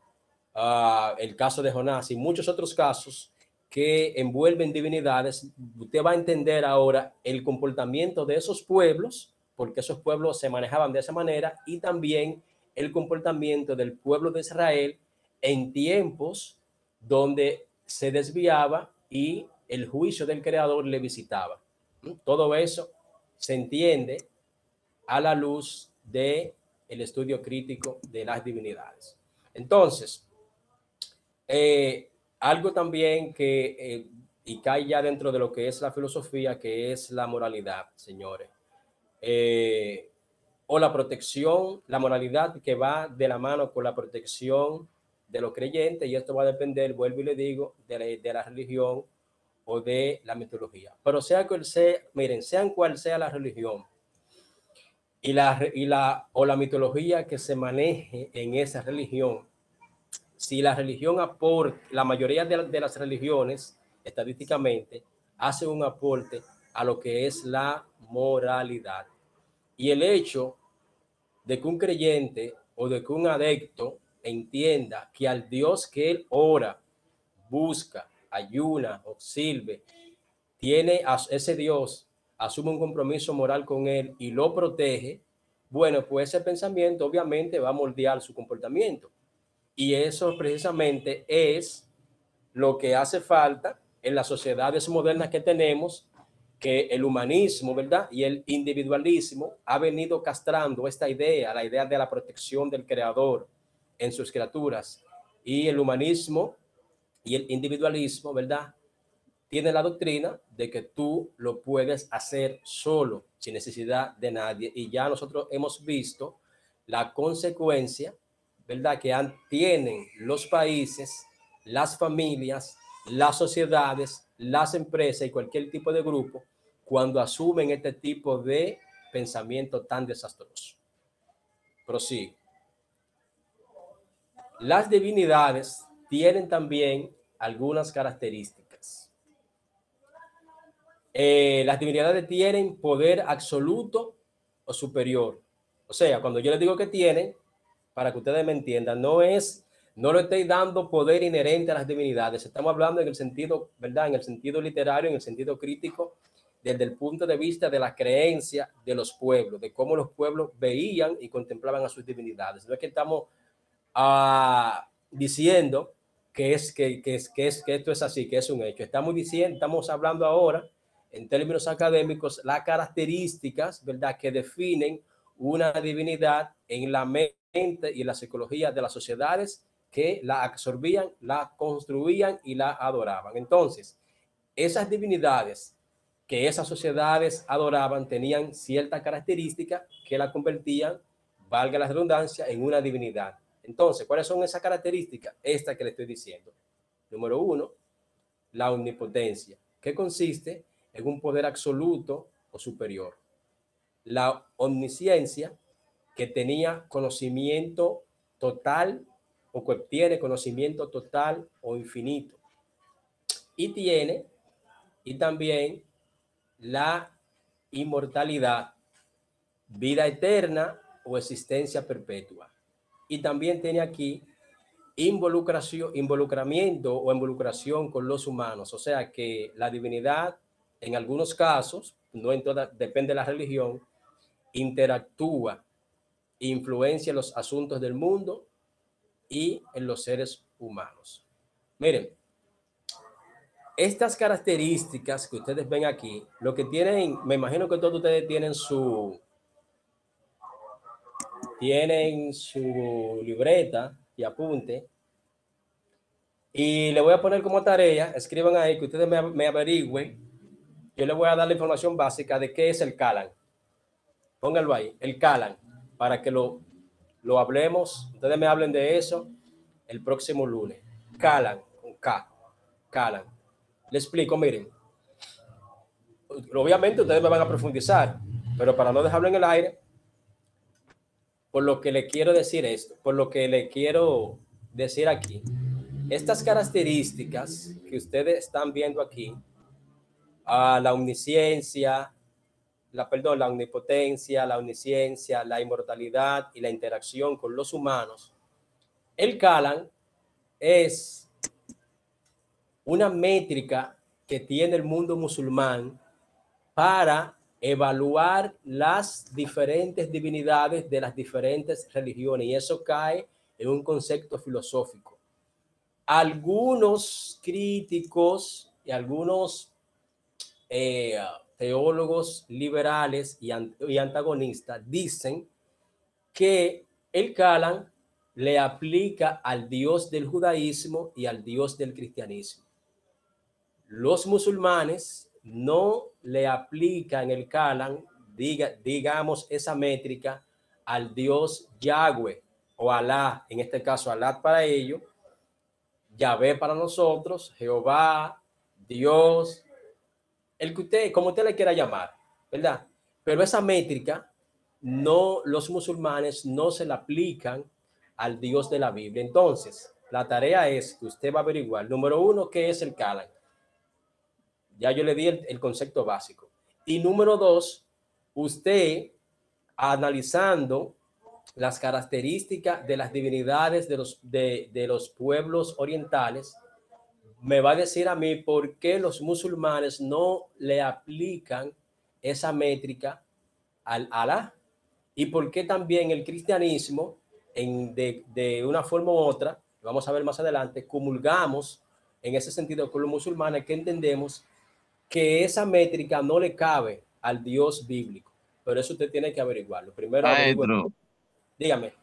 [SPEAKER 1] El caso de Jonás y muchos otros casos que envuelven divinidades. Usted va a entender ahora el comportamiento de esos pueblos, porque esos pueblos se manejaban de esa manera, y también el comportamiento del pueblo de Israel en tiempos donde se desviaba y el juicio del Creador le visitaba. Todo eso se entiende a la luz de el estudio crítico de las divinidades. Entonces, algo también que, y cae ya dentro de lo que es la filosofía, que es la moralidad, señores. O la protección, la moralidad que va de la mano con la protección de los creyentes, y esto va a depender, vuelvo y le digo, de la religión o de la mitología. Pero sea cual sea, miren, sean cual sea la religión y la mitología que se maneje en esa religión, si la religión aporta, la mayoría de las religiones, estadísticamente, hace un aporte a lo que es la moralidad. Y el hecho de que un creyente o de que un adepto entienda que al Dios que él ora, busca, ayuna o sirve, tiene a ese Dios, asume un compromiso moral con él y lo protege, bueno, pues ese pensamiento obviamente va a moldear su comportamiento. Y eso precisamente es lo que hace falta en las sociedades modernas que tenemos, que el humanismo, ¿verdad? Y el individualismo ha venido castrando esta idea, la idea de la protección del creador en sus criaturas. Y el humanismo y el individualismo, ¿verdad? Tiene la doctrina de que tú lo puedes hacer solo, sin necesidad de nadie. Y ya nosotros hemos visto la consecuencia, ¿verdad?, que tienen los países, las familias, las sociedades, las empresas y cualquier tipo de grupo cuando asumen este tipo de pensamiento tan desastroso. Prosigo. Las divinidades tienen también algunas características. Las divinidades tienen poder absoluto o superior. O sea, cuando yo les digo que tienen, para que ustedes me entiendan, no lo estoy dando poder inherente a las divinidades. Estamos hablando en el sentido, ¿verdad? En el sentido literario, en el sentido crítico, desde el punto de vista de la creencia de los pueblos, de cómo los pueblos veían y contemplaban a sus divinidades. No es que estamos diciendo que esto es así, que es un hecho. Estamos hablando ahora en términos académicos las características, ¿verdad?, que definen una divinidad en la mente y en la psicología de las sociedades que la absorbían, la construían y la adoraban. Entonces, esas divinidades que esas sociedades adoraban tenían ciertas características que la convertían, valga la redundancia, en una divinidad. Entonces, ¿cuáles son esas características? Esta que le estoy diciendo. Número 1, la omnipotencia, que consiste en un poder absoluto o superior. La omnisciencia, que tenía conocimiento total o que obtiene conocimiento total o infinito. Y también la inmortalidad, vida eterna o existencia perpetua. Y también tiene aquí involucramiento o involucración con los humanos. O sea que la divinidad, en algunos casos, no en todas, depende de la religión, interactúa, influencia en los asuntos del mundo y en los seres humanos. Miren, estas características que ustedes ven aquí, lo que tienen, me imagino que todos ustedes tienen su libreta y apunte. Y le voy a poner como tarea, escriban ahí que ustedes me averigüen. Yo les voy a dar la información básica de qué es el Kalan. Pónganlo ahí, el Kalan, para que lo hablemos. Ustedes me hablen de eso el próximo lunes. Kalan, con K, Kalan. Le explico, miren. Obviamente ustedes me van a profundizar, pero para no dejarlo en el aire, por lo que le quiero decir esto, por lo que le quiero decir aquí, estas características que ustedes están viendo aquí, la omnisciencia, la omnipotencia, la omnisciencia, la inmortalidad y la interacción con los humanos, el Kalan es una métrica que tiene el mundo musulmán para evaluar las diferentes divinidades de las diferentes religiones, y eso cae en un concepto filosófico. Algunos críticos y algunos teólogos liberales y antagonistas dicen que el Kalam le aplica al Dios del judaísmo y al Dios del cristianismo. Los musulmanes no le aplican el Kalam, digamos, esa métrica al Dios Yahweh o Alá, en este caso Alá para ellos, Yahvé para nosotros, Jehová, Dios, el que usted, como usted le quiera llamar, ¿verdad? Pero esa métrica, no, los musulmanes no se la aplican al Dios de la Biblia. Entonces, la tarea es que usted va a averiguar, número uno, ¿qué es el Kalam? Ya yo le di el concepto básico. Y número dos, usted analizando las características de las divinidades de los pueblos orientales, me va a decir a mí por qué los musulmanes no le aplican esa métrica al Alá y por qué también el cristianismo, de una forma u otra, vamos a ver más adelante, comulgamos en ese sentido con los musulmanes, que entendemos que esa métrica no le cabe al Dios bíblico. Pero eso usted tiene que averiguarlo. Primero averigüe.
[SPEAKER 10] Maestro,
[SPEAKER 1] Dígame.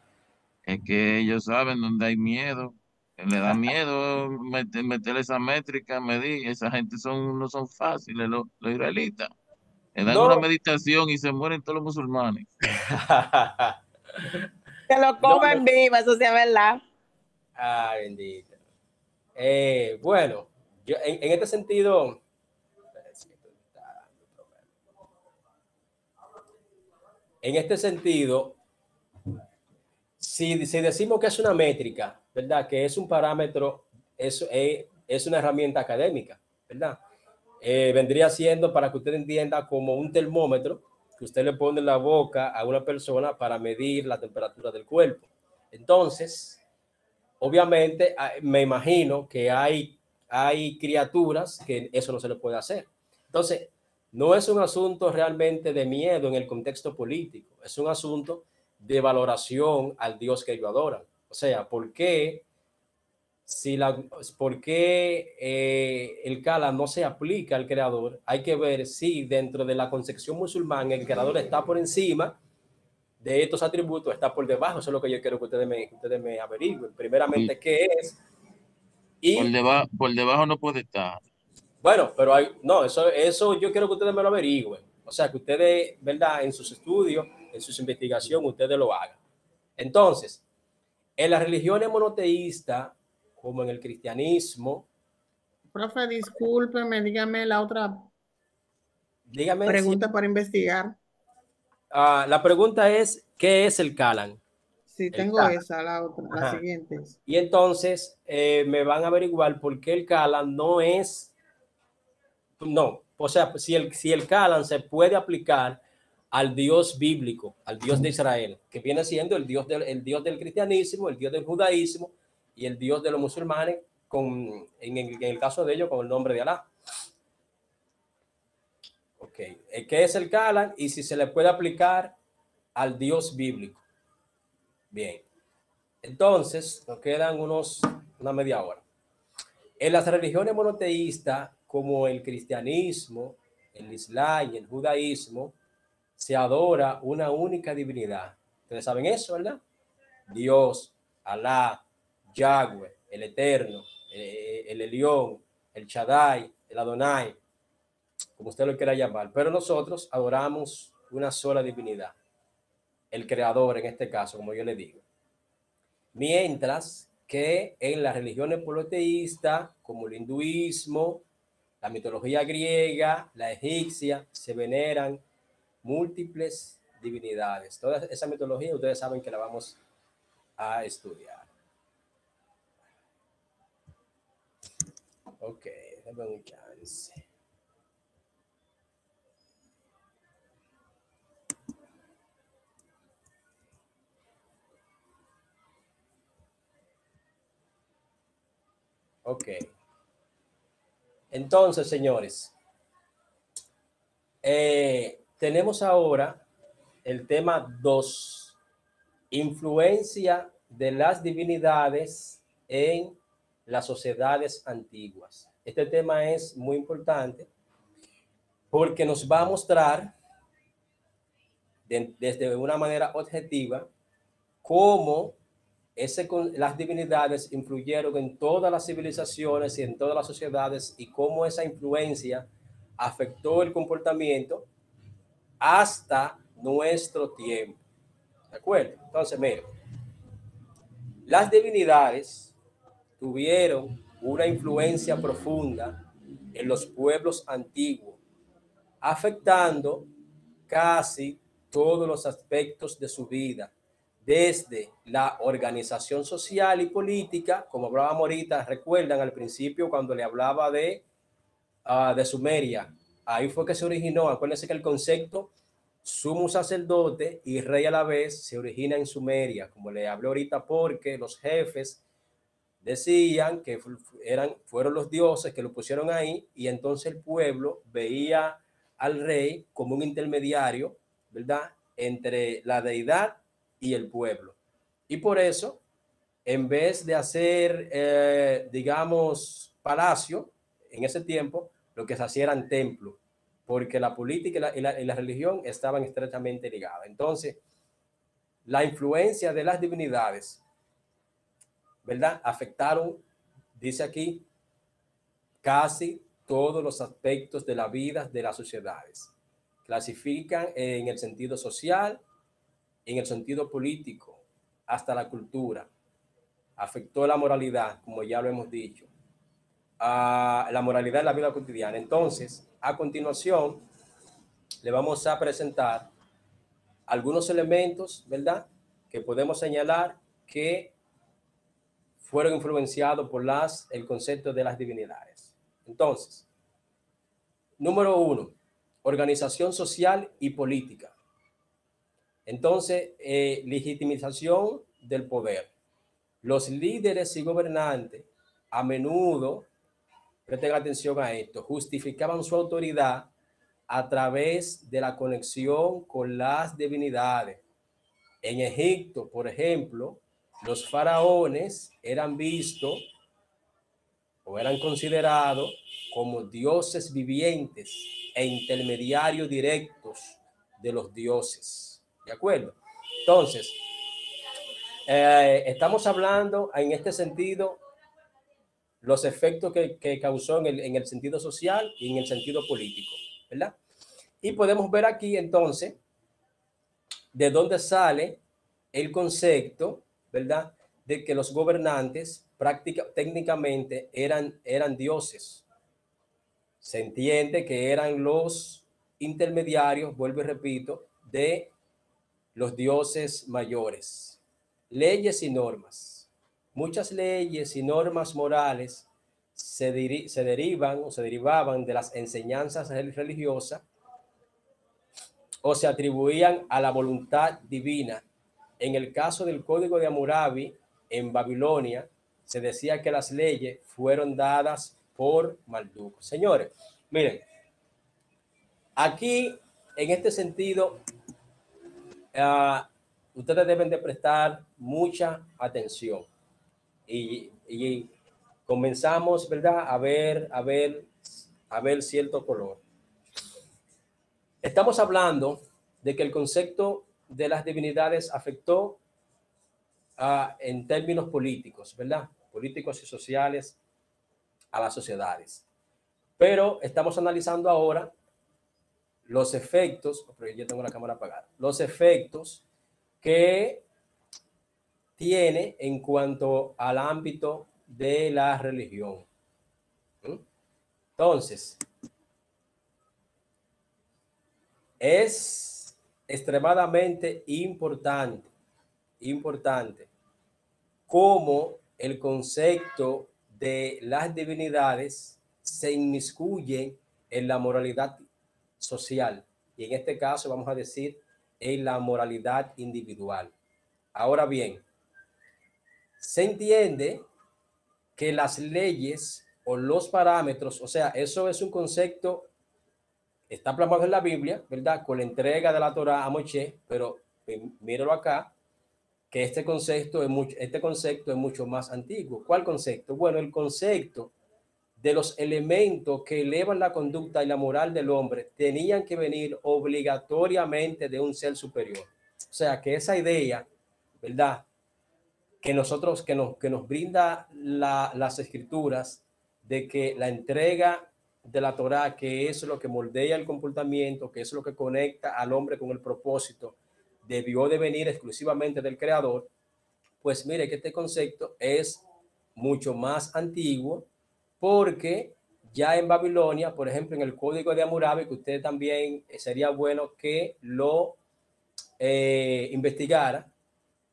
[SPEAKER 10] es que ellos saben dónde hay miedo. Le da miedo meter esa métrica, medir. Esa gente no son fáciles, los israelitas. Le dan una
[SPEAKER 1] No.
[SPEAKER 10] meditación y se mueren todos los musulmanes.
[SPEAKER 8] Se lo comen vivo, eso sí es verdad.
[SPEAKER 1] Ay, bendito. Bueno, yo, en este sentido, si decimos que es una métrica, ¿verdad? Que es un parámetro, es una herramienta académica, ¿verdad? Vendría siendo, para que usted entienda, como un termómetro que usted le pone en la boca a una persona para medir la temperatura del cuerpo. Entonces, obviamente, me imagino que hay criaturas que eso no se le puede hacer. Entonces, no es un asunto realmente de miedo en el contexto político, es un asunto de valoración al Dios que ellos adoran. O sea, ¿por qué el Kalam no se aplica al creador? Hay que ver si dentro de la concepción musulmana el creador está por encima de estos atributos, está por debajo. Eso es lo que yo quiero que ustedes me averigüen. Primeramente, ¿qué es? Y
[SPEAKER 10] por debajo no puede estar.
[SPEAKER 1] bueno, pero eso yo quiero que ustedes me lo averigüen. O sea, que ustedes, ¿verdad? En sus estudios, en sus investigaciones, ustedes lo hagan. Entonces, en las religiones monoteístas, como en el cristianismo.
[SPEAKER 5] Profe, discúlpeme, dígame la otra pregunta para investigar.
[SPEAKER 1] La pregunta es, ¿qué es el Kalam?
[SPEAKER 5] Sí, tengo esa, la otra, la siguiente.
[SPEAKER 1] Y entonces me van a averiguar por qué el Kalam no es, o sea, si el Kalam se puede aplicar al Dios bíblico, al Dios de Israel, que viene siendo el Dios del cristianismo, el Dios del judaísmo y el Dios de los musulmanes, en el caso de ellos, con el nombre de Alá. Ok, ¿qué es el Kalam? Y si se le puede aplicar al Dios bíblico. Bien, entonces nos quedan una media hora. En las religiones monoteístas, como el cristianismo, el islam y el judaísmo, se adora una única divinidad. Ustedes saben eso, ¿verdad? Dios, Alá, Yahweh, el Eterno, el Elión, el Shaddai, el Adonai, como usted lo quiera llamar. Pero nosotros adoramos una sola divinidad, el Creador en este caso, como yo le digo. Mientras que en las religiones politeístas, como el hinduismo, la mitología griega, la egipcia, se veneran múltiples divinidades. Toda esa mitología ustedes saben que la vamos a estudiar. Ok, déjame un chance. Ok. Entonces, señores, tenemos ahora el tema 2, influencia de las divinidades en las sociedades antiguas. Este tema es muy importante porque nos va a mostrar desde una manera objetiva cómo las divinidades influyeron en todas las civilizaciones y en todas las sociedades y cómo esa influencia afectó el comportamiento hasta nuestro tiempo. ¿De acuerdo? Entonces, miren, las divinidades tuvieron una influencia profunda en los pueblos antiguos, afectando casi todos los aspectos de su vida, desde la organización social y política, como hablábamos ahorita, recuerdan al principio cuando le hablaba de Sumeria, ahí fue que se originó. Acuérdense que el concepto sumo sacerdote y rey a la vez se origina en Sumeria, como le hablé ahorita, porque los jefes decían que fueron los dioses que lo pusieron ahí, y entonces el pueblo veía al rey como un intermediario, ¿verdad?, entre la deidad y el pueblo. Y por eso, en vez de hacer, digamos, palacio, en ese tiempo, lo que se hacía eran templos, porque la política y la religión estaban estrechamente ligadas. Entonces, la influencia de las divinidades, ¿verdad?, afectaron, dice aquí, casi todos los aspectos de la vida de las sociedades. Clasifican en el sentido social, en el sentido político, hasta la cultura. Afectó la moralidad, como ya lo hemos dicho, la moralidad de la vida cotidiana. Entonces, a continuación, le vamos a presentar algunos elementos, ¿verdad?, que podemos señalar que fueron influenciados por el concepto de las divinidades. Entonces, número 1, organización social y política. Entonces, legitimización del poder. Los líderes y gobernantes a menudo, presten atención a esto, justificaban su autoridad a través de la conexión con las divinidades. En Egipto, por ejemplo, los faraones eran vistos o eran considerados como dioses vivientes e intermediarios directos de los dioses. ¿De acuerdo? Entonces, estamos hablando en este sentido los efectos que causó en el sentido social y en el sentido político, ¿verdad? Y podemos ver aquí entonces de dónde sale el concepto, ¿verdad?, de que los gobernantes técnicamente eran dioses. Se entiende que eran los intermediarios, vuelvo y repito, de los dioses mayores. Leyes y normas. Muchas leyes y normas morales se derivaban de las enseñanzas religiosas o se atribuían a la voluntad divina. En el caso del Código de Hammurabi en Babilonia, se decía que las leyes fueron dadas por Marduk. Señores, miren, aquí en este sentido, ustedes deben de prestar mucha atención y comenzamos, ¿verdad?, a ver cierto color. Estamos hablando de que el concepto de las divinidades afectó en términos políticos, ¿verdad?, políticos y sociales a las sociedades. Pero estamos analizando ahora los efectos, pero yo tengo la cámara apagada, los efectos que tiene en cuanto al ámbito de la religión. Entonces, es extremadamente importante cómo el concepto de las divinidades se inmiscuye en la moralidad social y en este caso vamos a decir en la moralidad individual. Ahora bien, se entiende que las leyes o los parámetros, o sea, eso es un concepto, está plasmado en la Biblia, ¿verdad?, con la entrega de la Torá a Moisés, pero míralo acá, que este concepto es mucho más antiguo. ¿Cuál concepto? Bueno, el concepto de los elementos que elevan la conducta y la moral del hombre tenían que venir obligatoriamente de un ser superior. O sea, que esa idea, ¿verdad? Que nos brinda las escrituras, de que la entrega de la Torá, que es lo que moldea el comportamiento, que es lo que conecta al hombre con el propósito, debió de venir exclusivamente del Creador. Pues mire que este concepto es mucho más antiguo, porque ya en Babilonia, por ejemplo, en el Código de Hammurabi, que usted también sería bueno que lo investigara,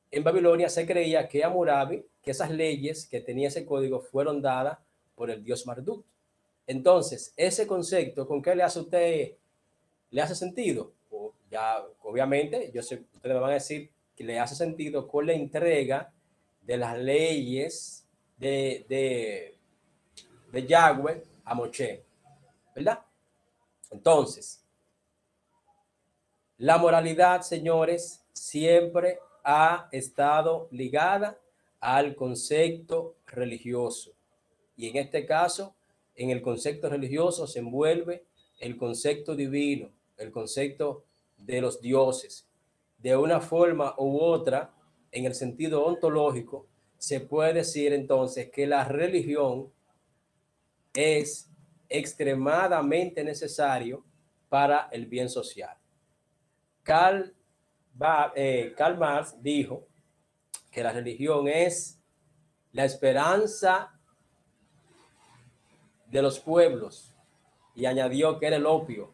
[SPEAKER 1] en Babilonia se creía que Hammurabi, que esas leyes que tenía ese código fueron dadas por el dios Marduk. Entonces, ese concepto, ¿con qué le hace usted? ¿Le hace sentido? O ya, obviamente, yo sé, ustedes me van a decir que le hace sentido con la entrega de las leyes de Yahweh a Moshe, ¿verdad? Entonces, la moralidad, señores, siempre ha estado ligada al concepto religioso. Y en este caso, en el concepto religioso se envuelve el concepto divino, el concepto de los dioses. De una forma u otra, en el sentido ontológico, se puede decir entonces que la religión es extremadamente necesario para el bien social. Karl Marx dijo que la religión es la esperanza de los pueblos y añadió que era el opio.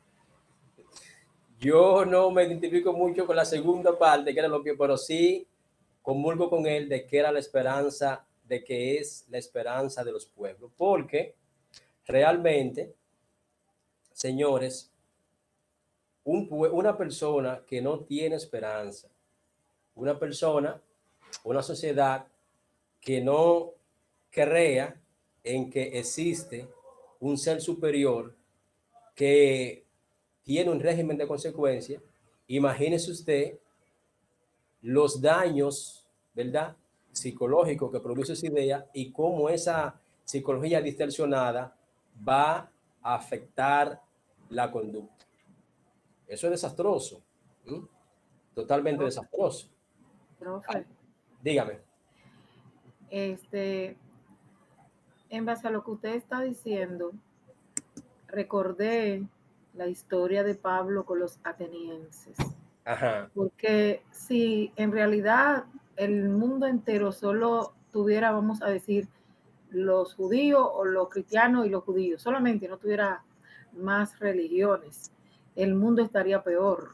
[SPEAKER 1] Yo no me identifico mucho con la segunda parte, que era el opio, pero sí comulgo con él de que era la esperanza, de que es la esperanza de los pueblos, porque realmente, señores, una persona que no tiene esperanza, una sociedad que no crea en que existe un ser superior que tiene un régimen de consecuencia, imagínese usted los daños, ¿verdad?, psicológicos que produce esa idea y cómo esa psicología distorsionada va a afectar la conducta. Eso es desastroso, ¿sí? Totalmente desastroso.
[SPEAKER 13] Profe,
[SPEAKER 1] Dígame.
[SPEAKER 13] En base a lo que usted está diciendo, recordé la historia de Pablo con los atenienses.
[SPEAKER 1] Ajá.
[SPEAKER 13] Porque si en realidad el mundo entero solo tuviera, vamos a decir, los judíos o los cristianos y los judíos, solamente no tuviera más religiones, el mundo estaría peor.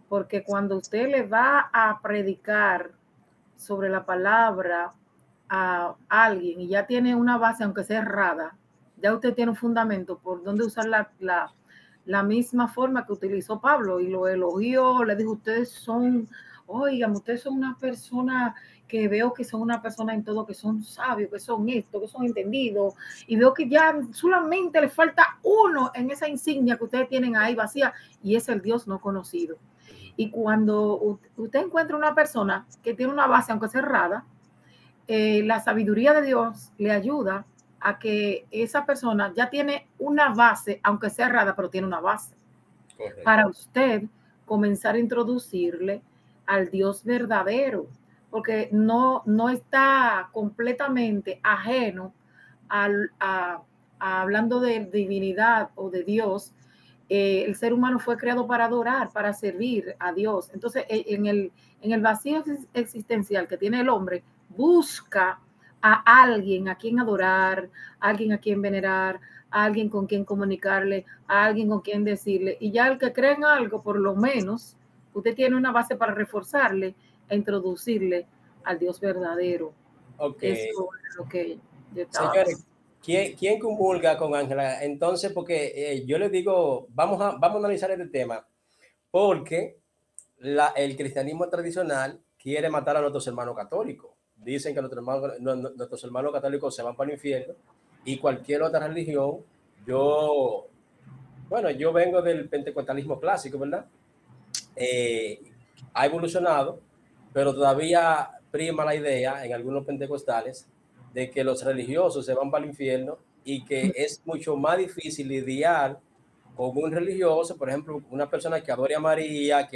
[SPEAKER 13] Porque cuando usted le va a predicar sobre la palabra a alguien y ya tiene una base, aunque sea errada, ya usted tiene un fundamento por donde usar la misma forma que utilizó Pablo y lo elogió, le dijo, ustedes son, oigan, ustedes son una persona que veo que son una persona en todo, que son sabios, que son esto, que son entendidos, y veo que ya solamente le falta uno en esa insignia que ustedes tienen ahí vacía, y es el Dios no conocido. Y cuando usted encuentra una persona que tiene una base, aunque sea errada, la sabiduría de Dios le ayuda a que esa persona ya tiene una base, aunque sea errada, pero tiene una base. Correcto. Para usted comenzar a introducirle al Dios verdadero, porque no está completamente ajeno a hablando de divinidad o de Dios. El ser humano fue creado para adorar, para servir a Dios. Entonces, en el vacío existencial que tiene el hombre, busca a alguien a quien adorar, a alguien a quien venerar, a alguien con quien comunicarle, a alguien con quien decirle. Y ya el que cree en algo, por lo menos, usted tiene una base para reforzarle e introducirle al Dios verdadero.
[SPEAKER 1] Okay.
[SPEAKER 13] Eso es lo que yo estaba.
[SPEAKER 1] Señores, ¿quién comulga con Ángela? Entonces, porque yo les digo, vamos a analizar este tema, porque el cristianismo tradicional quiere matar a nuestros hermanos católicos. Dicen que nuestros hermanos católicos se van para el infierno, y cualquier otra religión, yo vengo del pentecostalismo clásico, ¿verdad? Ha evolucionado, pero todavía prima la idea en algunos pentecostales de que los religiosos se van para el infierno y que es mucho más difícil lidiar con un religioso, por ejemplo, una persona que adore a María,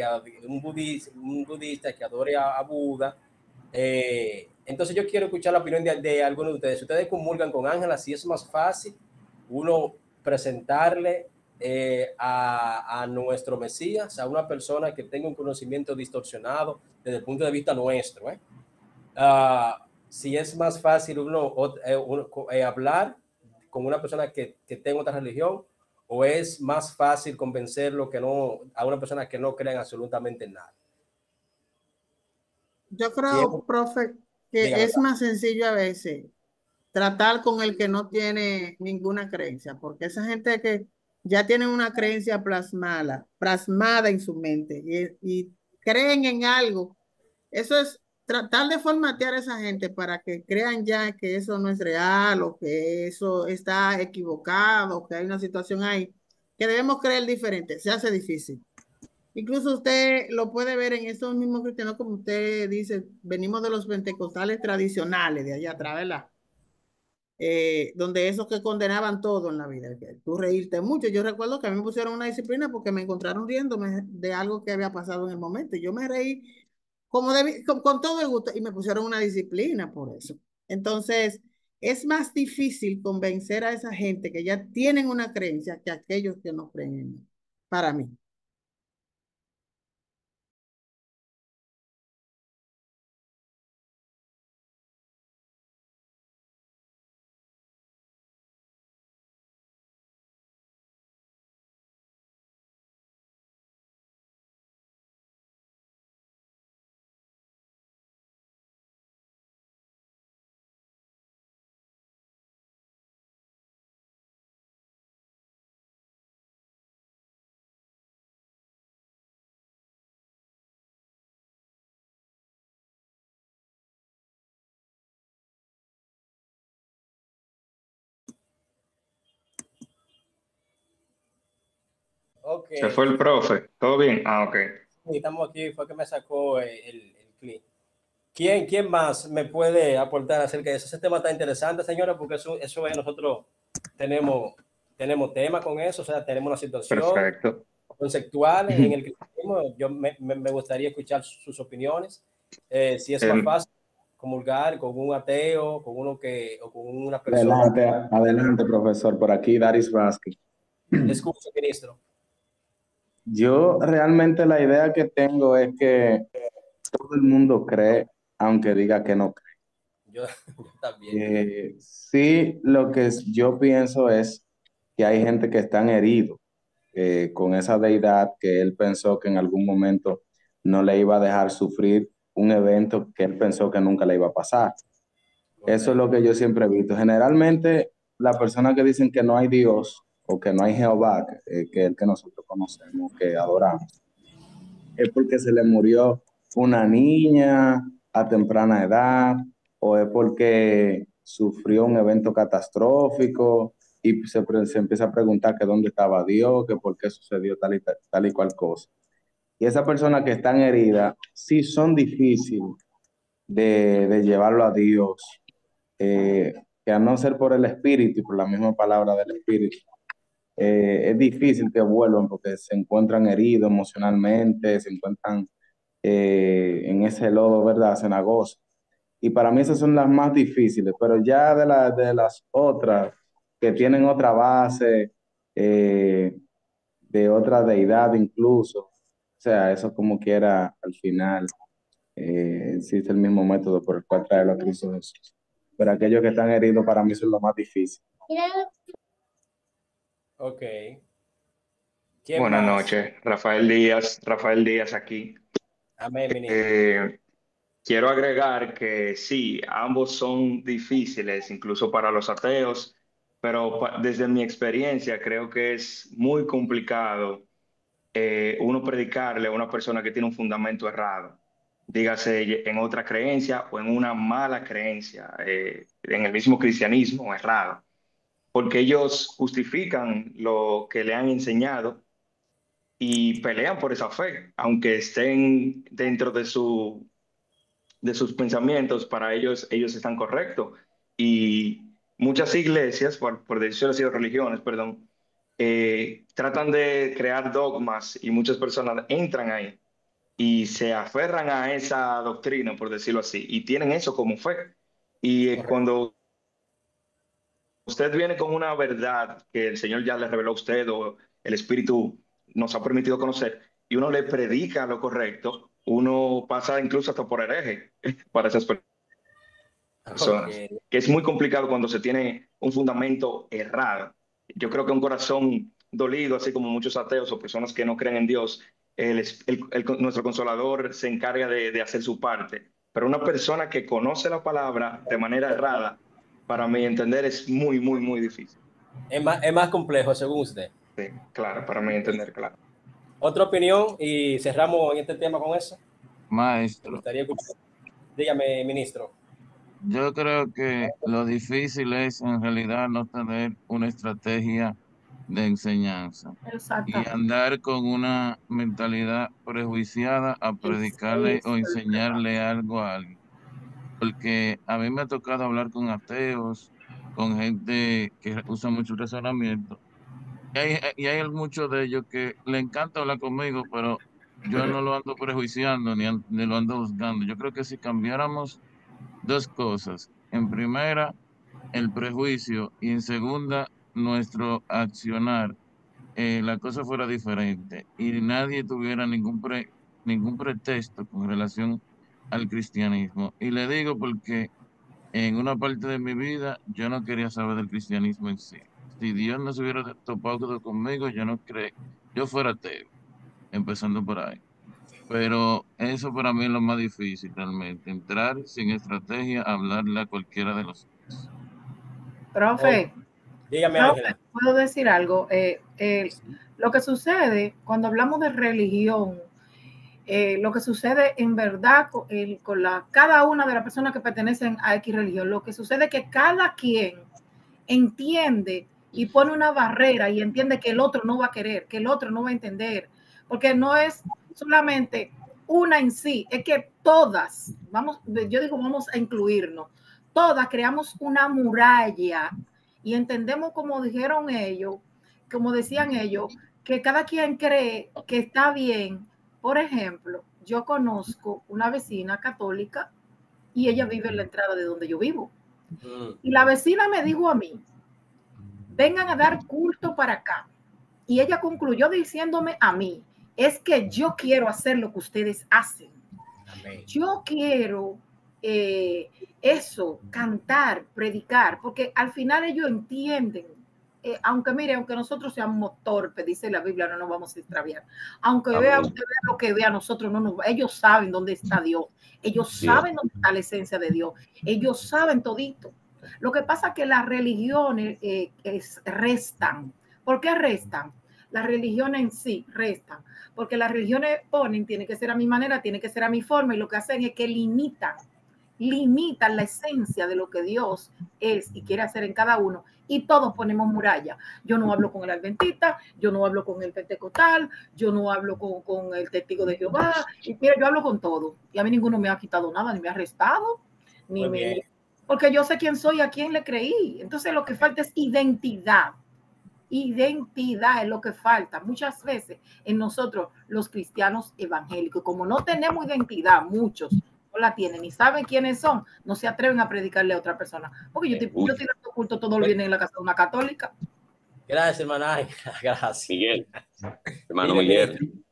[SPEAKER 1] un budista que adore a Buda, Entonces yo quiero escuchar la opinión de algunos de ustedes. Ustedes comulgan con Ángela, si es más fácil uno presentarle a nuestro Mesías, a una persona que tenga un conocimiento distorsionado desde el punto de vista nuestro. Si es más fácil uno hablar con una persona que tenga otra religión, o es más fácil convencerlo a una persona que no crea en absolutamente nada.
[SPEAKER 5] Yo creo, profe, que
[SPEAKER 1] Dígame.
[SPEAKER 5] es más sencillo a veces tratar con el que no tiene ninguna creencia, porque esa gente que ya tiene una creencia plasmada en su mente y creen en algo, eso es tratar de formatear a esa gente para que crean ya que eso no es real o que eso está equivocado, que hay una situación ahí, que debemos creer diferente, se hace difícil. Incluso usted lo puede ver en esos mismos cristianos, como usted dice, venimos de los pentecostales tradicionales de allá atrás, ¿verdad? Donde esos que condenaban todo en la vida, que tú reírte mucho. Yo recuerdo que a mí me pusieron una disciplina porque me encontraron riéndome de algo que había pasado en el momento. Yo me reí con todo el gusto y me pusieron una disciplina por eso. Entonces, es más difícil convencer a esa gente que ya tienen una creencia que aquellos que no creen en él, para mí.
[SPEAKER 1] Okay.
[SPEAKER 12] Se fue el profe. ¿Todo bien? Ah, ok.
[SPEAKER 1] Sí, estamos aquí, fue que me sacó el clip. ¿Quién más me puede aportar acerca de eso? Ese tema está interesante, señora, porque eso es, nosotros tenemos tema con eso, o sea, tenemos una situación
[SPEAKER 12] Perfecto.
[SPEAKER 1] conceptual en el que yo me gustaría escuchar sus opiniones. Si es más fácil comulgar con un ateo, con uno o con una persona.
[SPEAKER 17] Adelante, profesor. Por aquí, Daris Vázquez.
[SPEAKER 1] Escucho, ministro.
[SPEAKER 17] Yo realmente la idea que tengo es que todo el mundo cree, aunque diga que no cree.
[SPEAKER 1] Yo también.
[SPEAKER 17] Sí, lo que yo pienso es que hay gente que están heridos con esa deidad que él pensó que en algún momento no le iba a dejar sufrir un evento que él pensó que nunca le iba a pasar. Eso es lo que yo siempre he visto. Generalmente, las personas que dicen que no hay Dios o que no hay Jehová, que es el que nosotros conocemos, que adoramos, es porque se le murió una niña a temprana edad, o es porque sufrió un evento catastrófico y se empieza a preguntar que dónde estaba Dios, que por qué sucedió tal y cual cosa. Y esas personas que están heridas, sí son difíciles de llevarlo a Dios, que a no ser por el espíritu y por la misma palabra del espíritu, es difícil que vuelvan porque se encuentran heridos emocionalmente, se encuentran en ese lodo, ¿verdad? Cenagoso. Y para mí esas son las más difíciles, pero ya de las otras que tienen otra base, de otra deidad incluso, o sea, eso como quiera, al final existe el mismo método por el cual traerlo a Cristo Jesús. Pero aquellos que están heridos para mí son lo más difícil.
[SPEAKER 1] Ok.
[SPEAKER 12] Buenas noches, Rafael Díaz aquí.
[SPEAKER 1] Amén, ministro.
[SPEAKER 12] Quiero agregar que sí, ambos son difíciles, incluso para los ateos, pero desde mi experiencia creo que es muy complicado uno predicarle a una persona que tiene un fundamento errado, dígase en otra creencia o en una mala creencia, en el mismo cristianismo errado, porque ellos justifican lo que le han enseñado y pelean por esa fe, aunque estén dentro de sus pensamientos, para ellos están correctos. Y muchas iglesias, por decirlo así, o religiones, perdón, tratan de crear dogmas y muchas personas entran ahí y se aferran a esa doctrina, por decirlo así, y tienen eso como fe. Y cuando usted viene con una verdad que el Señor ya le reveló a usted o el Espíritu nos ha permitido conocer, y uno le predica lo correcto, uno pasa incluso hasta por hereje para esas personas,
[SPEAKER 1] Ok.
[SPEAKER 12] que es muy complicado cuando se tiene un fundamento errado. Yo creo que un corazón dolido, así como muchos ateos o personas que no creen en Dios, nuestro consolador se encarga de hacer su parte. Pero una persona que conoce la palabra de manera errada, para mi entender, es muy, muy, muy difícil.
[SPEAKER 1] Es más complejo, según usted.
[SPEAKER 12] Sí, claro, para mi entender, claro.
[SPEAKER 1] ¿Otra opinión? Y cerramos en este tema con eso. Me
[SPEAKER 10] Maestro,
[SPEAKER 1] gustaría escuchar. Dígame, ministro.
[SPEAKER 10] yo creo que lo difícil es en realidad no tener una estrategia de enseñanza y
[SPEAKER 13] Exactamente.
[SPEAKER 10] andar con una mentalidad prejuiciada a predicarle o enseñarle algo a alguien. Porque a mí me ha tocado hablar con ateos, con gente que usa mucho razonamiento, y hay muchos de ellos que le encanta hablar conmigo, pero yo no lo ando prejuiciando ni lo ando buscando. Yo creo que si cambiáramos dos cosas, en primera, el prejuicio, y en segunda, nuestro accionar, la cosa fuera diferente y nadie tuviera ningún pretexto con relación al cristianismo. Y le digo porque en una parte de mi vida yo no quería saber del cristianismo en sí. Si Dios no se hubiera topado conmigo, yo fuera ateo, empezando por ahí. Pero eso para mí es lo más difícil realmente, entrar sin estrategia, hablarle a cualquiera de los dos.
[SPEAKER 13] Profe,
[SPEAKER 1] Dígame,
[SPEAKER 13] profe,
[SPEAKER 1] Ángela.
[SPEAKER 13] ¿puedo decir algo? Lo que sucede cuando hablamos de religión, lo que sucede en verdad con cada una de las personas que pertenecen a X religión, lo que sucede es que cada quien entiende y pone una barrera y entiende que el otro no va a querer, que el otro no va a entender, porque no es solamente una en sí, es que todas, yo digo, vamos a incluirnos, todas creamos una muralla y entendemos como dijeron ellos, como decían ellos, que cada quien cree que está bien. Por ejemplo, yo conozco una vecina católica y ella vive en la entrada de donde yo vivo. Y la vecina me dijo a mí, vengan a dar culto para acá. Y ella concluyó diciéndome a mí, es que yo quiero hacer lo que ustedes hacen. Amén. Yo quiero eso, cantar, predicar, porque al final ellos entienden. Aunque nosotros seamos torpes, dice la Biblia, no nos vamos a extraviar. Aunque vea usted lo que vea, nosotros no nos, ellos saben dónde está Dios. Ellos saben dónde está la esencia de Dios. Ellos saben todito. Lo que pasa es que las religiones restan. ¿Por qué restan? Las religiones en sí restan, porque las religiones ponen, tiene que ser a mi manera, tiene que ser a mi forma, y lo que hacen es que limitan la esencia de lo que Dios es y quiere hacer en cada uno, y todos ponemos muralla. Yo no hablo con el adventista, yo no hablo con el pentecostal, yo no hablo con el testigo de Jehová, y mira, yo hablo con todo, y a mí ninguno me ha quitado nada, ni me ha arrestado, porque yo sé quién soy, a quién le creí. Entonces lo que falta es identidad. Identidad es lo que falta muchas veces en nosotros los cristianos evangélicos. Como no tenemos identidad, muchos no la tienen ni saben quiénes son, no se atreven a predicarle a otra persona. Porque yo estoy dando culto todos los viernes en la casa de una católica.
[SPEAKER 1] Gracias, hermana Ángela. Gracias.
[SPEAKER 16] Miguel, hermano Miguel.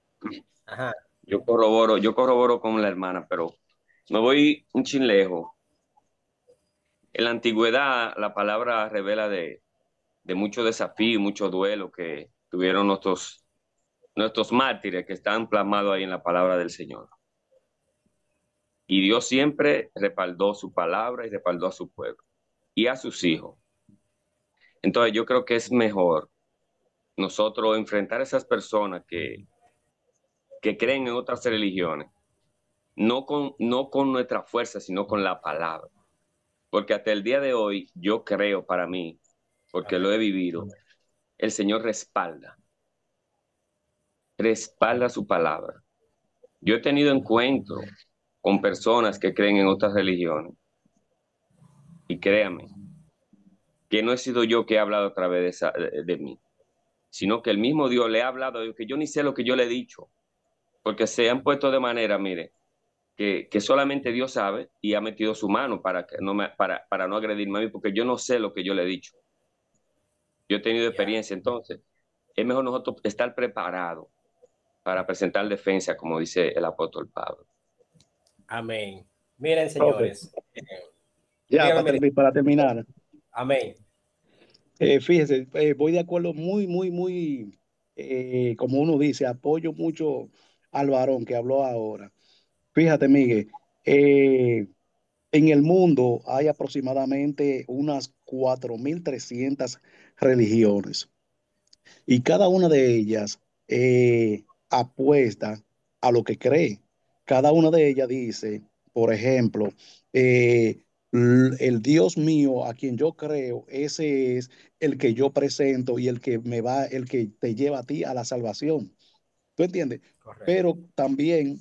[SPEAKER 1] Ajá.
[SPEAKER 16] Yo corroboro con la hermana, pero me voy un chin lejos. En la antigüedad, la palabra revela de mucho desafío, mucho duelo que tuvieron nuestros mártires que están plasmados ahí en la palabra del Señor. Y Dios siempre respaldó su palabra y respaldó a su pueblo y a sus hijos. Entonces yo creo que es mejor nosotros enfrentar a esas personas que creen en otras religiones, no con nuestra fuerza, sino con la palabra. Porque hasta el día de hoy, yo creo para mí, porque lo he vivido, el Señor respalda su palabra. Yo he tenido encuentros con personas que creen en otras religiones. Y créanme, que no he sido yo que he hablado a través de mí, sino que el mismo Dios le ha hablado, que yo ni sé lo que yo le he dicho. porque se han puesto de manera, mire, que solamente Dios sabe y ha metido su mano para no agredirme a mí, porque yo no sé lo que yo le he dicho. Yo he tenido experiencia, entonces es mejor nosotros estar preparados para presentar defensa, como dice el apóstol Pablo.
[SPEAKER 1] Amén. Miren,
[SPEAKER 11] Profe,
[SPEAKER 1] señores.
[SPEAKER 11] ya
[SPEAKER 1] Dígame,
[SPEAKER 11] para terminar,
[SPEAKER 1] amén.
[SPEAKER 11] fíjese, voy de acuerdo muy, como uno dice, apoyo mucho al varón que habló ahora. Fíjate, Miguel, en el mundo hay aproximadamente unas 4.300 religiones y cada una de ellas apuesta a lo que cree. Cada una de ellas dice, por ejemplo, el Dios mío a quien yo creo, ese es el que yo presento y el que te lleva a ti a la salvación. ¿Tú entiendes?
[SPEAKER 1] Correcto.
[SPEAKER 11] Pero también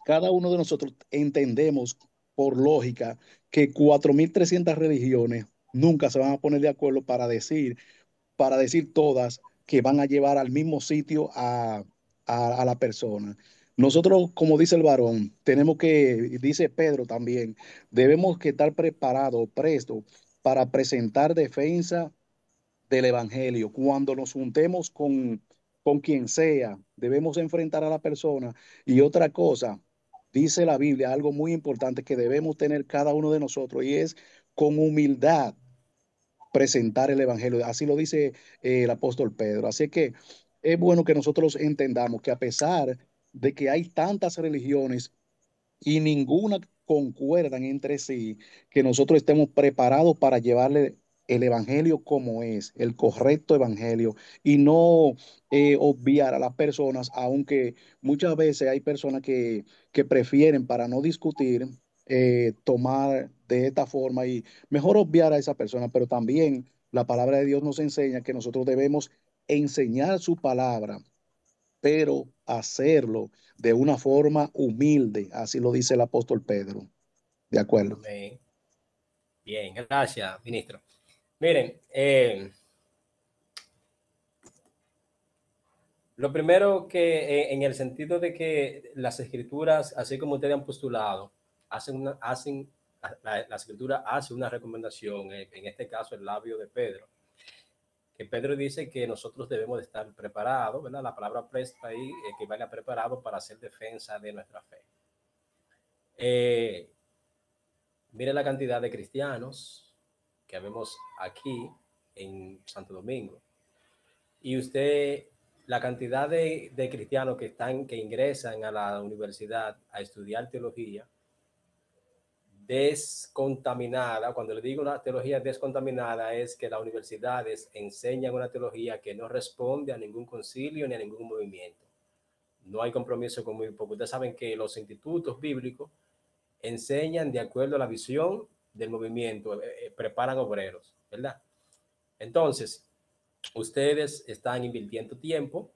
[SPEAKER 11] cada uno de nosotros entendemos por lógica que 4.300 religiones nunca se van a poner de acuerdo para decir todas que van a llevar al mismo sitio a la persona. Nosotros, como dice el varón, tenemos que, dice Pedro también, debemos que estar preparados, prestos para presentar defensa del Evangelio. Cuando nos juntemos con quien sea, debemos enfrentar a la persona. Y otra cosa, dice la Biblia, algo muy importante que debemos tener cada uno de nosotros, y es con humildad presentar el Evangelio. Así lo dice el apóstol Pedro. Así que es bueno que nosotros entendamos que a pesar de que hay tantas religiones y ninguna concuerdan entre sí, que nosotros estemos preparados para llevarle el evangelio como es, el correcto evangelio, y no obviar a las personas, aunque muchas veces hay personas que prefieren, para no discutir, tomar de esta forma y mejor obviar a esa persona, pero también la palabra de Dios nos enseña que nosotros debemos enseñar su palabra, pero hacerlo de una forma humilde, así lo dice el apóstol Pedro. ¿De acuerdo?
[SPEAKER 1] Amén. Bien, gracias, ministro. Miren, lo primero que en el sentido de que las escrituras, así como ustedes han postulado, la escritura hace una recomendación, en este caso el labio de Pedro, que Pedro dice que nosotros debemos de estar preparados, ¿verdad? La palabra presta ahí que vaya preparado para hacer defensa de nuestra fe. Mire la cantidad de cristianos que vemos aquí en Santo Domingo. Y usted, la cantidad de cristianos que ingresan a la universidad a estudiar teología descontaminada. Cuando le digo una teología descontaminada, es que las universidades enseñan una teología que no responde a ningún concilio ni a ningún movimiento. No hay compromiso con muy poco. Ustedes saben que los institutos bíblicos enseñan de acuerdo a la visión del movimiento, preparan obreros, ¿verdad? Entonces, ustedes están invirtiendo tiempo,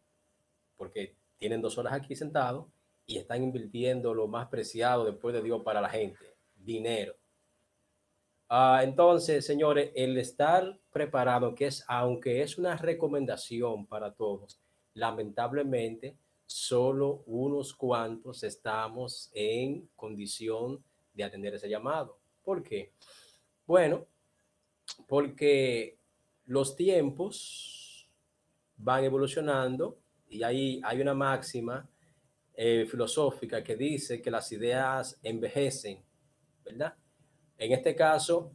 [SPEAKER 1] porque tienen 2 horas aquí sentados, y están invirtiendo lo más preciado después de Dios para la gente, dinero. Entonces, señores, el estar preparado, aunque es una recomendación para todos, lamentablemente, solo unos cuantos estamos en condición de atender ese llamado. ¿Por qué? Bueno, porque los tiempos van evolucionando y hay una máxima filosófica que dice que las ideas envejecen, ¿verdad? En este caso,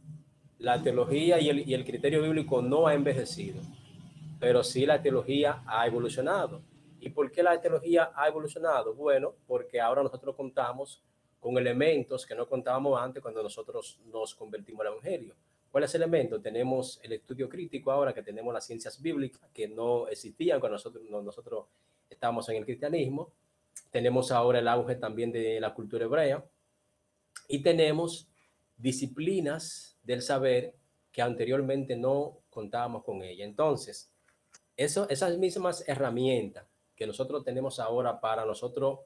[SPEAKER 1] la teología y el criterio bíblico no ha envejecido, pero sí la teología ha evolucionado. ¿Y por qué la teología ha evolucionado? Bueno, porque ahora nosotros contamos con elementos que no contábamos antes cuando nosotros nos convertimos al Evangelio. ¿Cuáles elementos? Tenemos el estudio crítico ahora, que tenemos las ciencias bíblicas que no existían cuando nosotros estábamos en el cristianismo. Tenemos ahora el auge también de la cultura hebrea y tenemos disciplinas del saber que anteriormente no contábamos con ella. Entonces, esas mismas herramientas que nosotros tenemos ahora para nosotros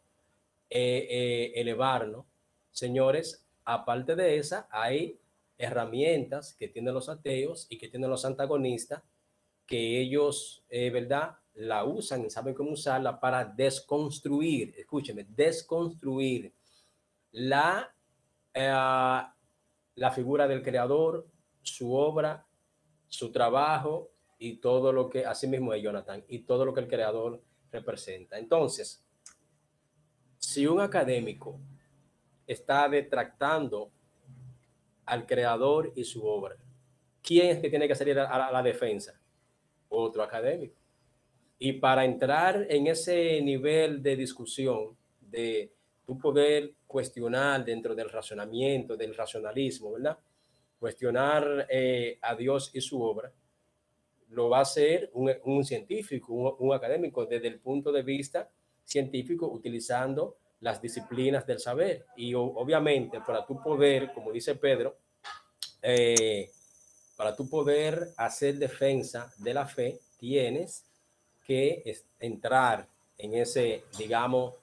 [SPEAKER 1] elevarnos, señores, aparte de esa, hay herramientas que tienen los ateos y que tienen los antagonistas, que ellos, ¿verdad?, la usan, saben cómo usarla para desconstruir, escúcheme, desconstruir la, la figura del creador, su obra, su trabajo y todo lo que, así mismo es Jonathan, y todo lo que el creador representa. Entonces, si un académico está detractando al creador y su obra, ¿quién es que tiene que salir a la defensa? Otro académico. Y para entrar en ese nivel de discusión, de tu poder cuestionar dentro del razonamiento, del racionalismo, ¿verdad? Cuestionar a Dios y su obra, lo va a hacer un científico, un académico, desde el punto de vista científico, utilizando las disciplinas del saber. Y obviamente, para tu poder, como dice Pedro, para tu poder hacer defensa de la fe, tienes que entrar en ese, digamos,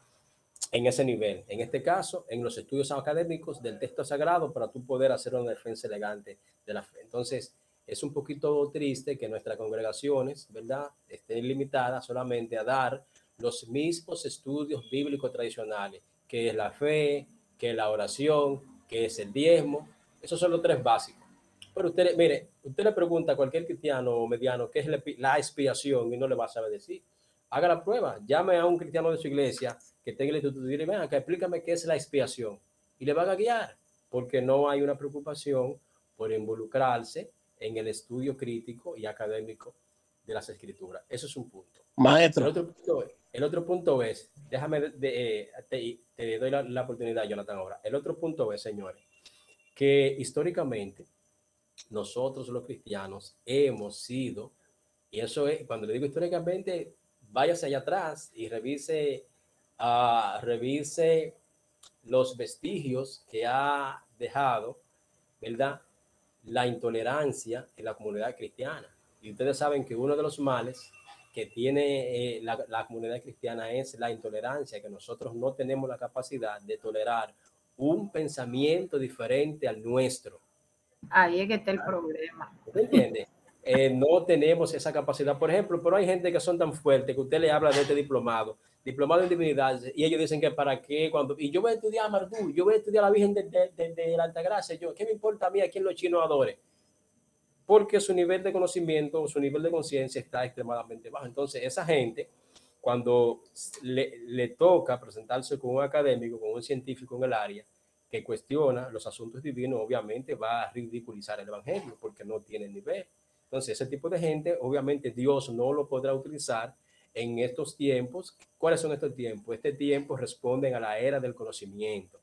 [SPEAKER 1] en ese nivel. En este caso, en los estudios académicos del texto sagrado, para tú poder hacer una defensa elegante de la fe. Entonces, es un poquito triste que nuestras congregaciones, ¿verdad?, estén limitadas solamente a dar los mismos estudios bíblicos tradicionales, que es la fe, que es la oración, que es el diezmo. Esos son los tres básicos. Pero usted, mire, usted le pregunta a cualquier cristiano mediano qué es la expiación y no le va a saber decir. Haga la prueba, llame a un cristiano de su iglesia que tenga el instituto y venga, que explícame qué es la expiación. Y le van a guiar, porque no hay una preocupación por involucrarse en el estudio crítico y académico de las escrituras. Eso es un punto.
[SPEAKER 6] Maestro.
[SPEAKER 1] El otro punto es, déjame, te doy la oportunidad, Jonathan, ahora. El otro punto es, señores, que históricamente nosotros los cristianos hemos sido, y eso es, cuando le digo históricamente, váyase allá atrás y revise los vestigios que ha dejado, ¿verdad?, la intolerancia en la comunidad cristiana. Y ustedes saben que uno de los males que tiene la comunidad cristiana es la intolerancia, que nosotros no tenemos la capacidad de tolerar un pensamiento diferente al nuestro.
[SPEAKER 13] Ahí es que está el problema.
[SPEAKER 1] ¿Me entiende? No tenemos esa capacidad, por ejemplo, pero hay gente que son tan fuertes que usted le habla de este diplomado en divinidad, y ellos dicen que para qué, y yo voy a estudiar a Mardú, yo voy a estudiar a la Virgen de la Altagracia, ¿qué me importa a mí a quién los chinos adoren? Porque su nivel de conocimiento, su nivel de conciencia está extremadamente bajo. Entonces, esa gente, cuando le toca presentarse con un académico, con un científico en el área, que cuestiona los asuntos divinos, obviamente va a ridiculizar el evangelio porque no tiene nivel. Entonces, ese tipo de gente, obviamente Dios no lo podrá utilizar en estos tiempos. ¿Cuáles son estos tiempos? Este tiempo responden a la era del conocimiento,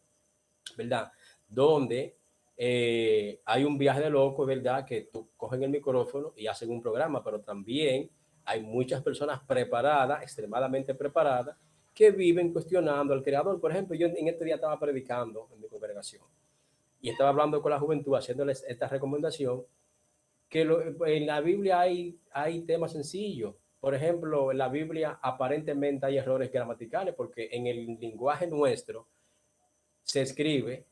[SPEAKER 1] ¿verdad? Donde hay un viaje de loco, ¿verdad? Que cogen el micrófono y hacen un programa, pero también hay muchas personas preparadas, extremadamente preparadas, que viven cuestionando al creador. Por ejemplo, yo en este día estaba predicando en mi congregación y estaba hablando con la juventud, haciéndoles esta recomendación, que en la Biblia hay temas sencillos. Por ejemplo, en la Biblia aparentemente hay errores gramaticales, porque en el lenguaje nuestro se escribe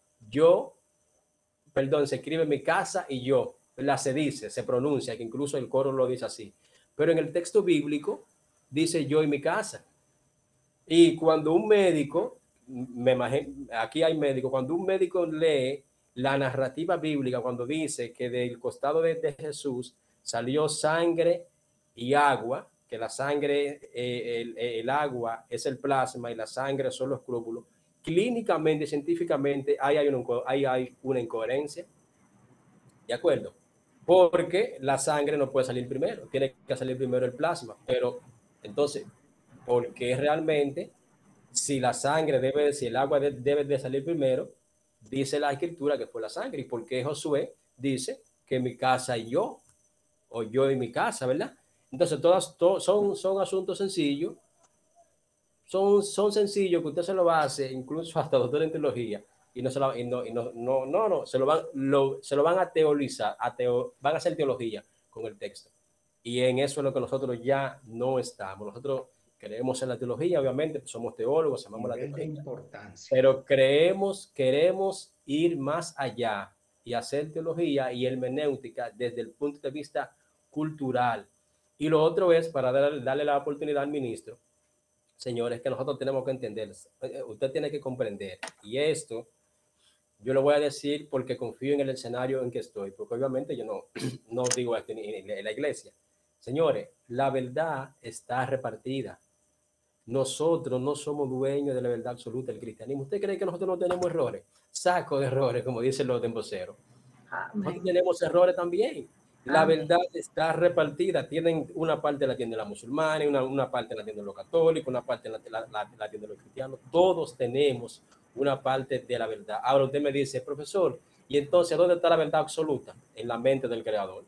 [SPEAKER 1] se escribe mi casa y yo, se dice, se pronuncia, que incluso el coro lo dice así. Pero en el texto bíblico dice yo y mi casa. Y cuando un médico, me imagino, aquí hay médicos, cuando un médico lee la narrativa bíblica, cuando dice que del costado de Jesús salió sangre y agua, que la sangre, el agua es el plasma y la sangre son los glóbulos, clínicamente, científicamente, hay una incoherencia. ¿De acuerdo? Porque la sangre no puede salir primero, tiene que salir primero el plasma. Pero entonces, ¿por qué realmente, si el agua debe de salir primero, dice la escritura que fue la sangre? ¿Y por qué Josué dice que mi casa y yo, o yo y mi casa, ¿verdad? Entonces, son asuntos sencillos, son sencillos que usted se lo hace, incluso hasta doctor en teología, y no se lo van a teologizar, van a hacer teología con el texto. Y en eso es lo que nosotros ya no estamos. Nosotros creemos en la teología, obviamente, somos teólogos, amamos la teología, pero queremos ir más allá y hacer teología y hermenéutica desde el punto de vista cultural, Y lo otro es, para darle la oportunidad al ministro, señores, que nosotros tenemos que entender, usted tiene que comprender, y esto yo lo voy a decir porque confío en el escenario en que estoy, porque obviamente yo no digo esto en la iglesia. Señores, la verdad está repartida. Nosotros no somos dueños de la verdad absoluta del cristianismo. ¿Usted cree que nosotros no tenemos errores? Saco de errores, como dicen los emboceros. Nosotros tenemos errores también. La verdad está repartida. Tienen una parte la tienen los musulmanes, una parte la tienen los católicos, una parte la tienen los cristianos. Todos tenemos una parte de la verdad. Ahora usted me dice, profesor, ¿y entonces dónde está la verdad absoluta? En la mente del creador.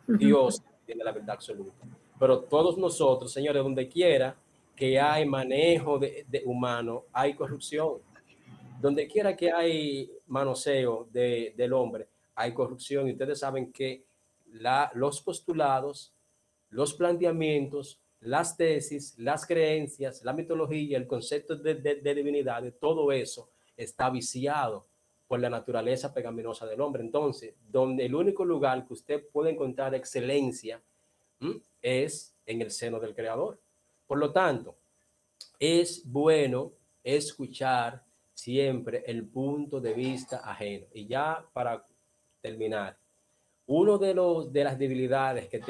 [SPEAKER 1] Dios tiene la verdad absoluta. Pero todos nosotros, señores, donde quiera que hay manejo de humano, hay corrupción. Donde quiera que hay manoseo del hombre, hay corrupción. Y ustedes saben que los postulados, los planteamientos, las tesis, las creencias, la mitología, el concepto de divinidad, todo eso está viciado por la naturaleza pecaminosa del hombre. Entonces, donde el único lugar que usted puede encontrar excelencia es en el seno del Creador. Por lo tanto, es bueno escuchar siempre el punto de vista ajeno. Y ya para terminar, uno de las debilidades que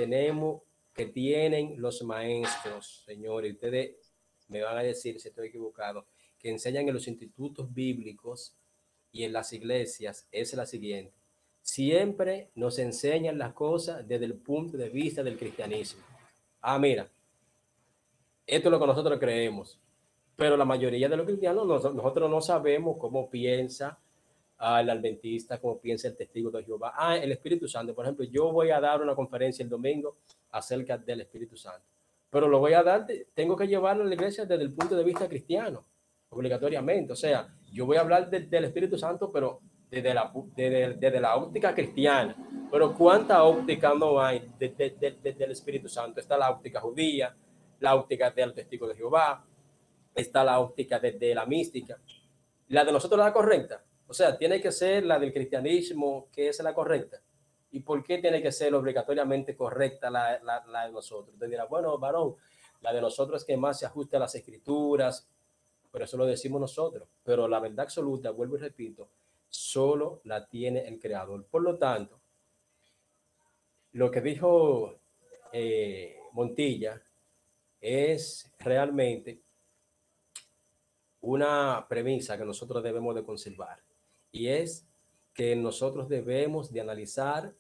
[SPEAKER 1] tienen los maestros, señores, ustedes me van a decir si estoy equivocado, que enseñan en los institutos bíblicos y en las iglesias, es la siguiente. Siempre nos enseñan las cosas desde el punto de vista del cristianismo. Mira, esto es lo que nosotros creemos, pero la mayoría de los cristianos, nosotros no sabemos cómo piensa el adventista, cómo piensa el testigo de Jehová. El Espíritu Santo, por ejemplo, yo voy a dar una conferencia el domingo acerca del Espíritu Santo, pero lo voy a dar, tengo que llevarlo a la iglesia desde el punto de vista cristiano, obligatoriamente. O sea, yo voy a hablar del Espíritu Santo, pero desde la óptica cristiana. Pero ¿cuánta óptica no hay del Espíritu Santo? Está la óptica judía, la óptica del testigo de Jehová, está la óptica de la mística. La de nosotros es la correcta. O sea, tiene que ser la del cristianismo, que es la correcta. ¿Y por qué tiene que ser obligatoriamente correcta la de nosotros? Usted dirá, bueno, varón, la de nosotros es que más se ajusta a las escrituras, pero eso lo decimos nosotros. Pero la verdad absoluta, vuelvo y repito, solo la tiene el Creador. Por lo tanto, lo que dijo Montilla es realmente una premisa que nosotros debemos de conservar, y es que nosotros debemos de analizar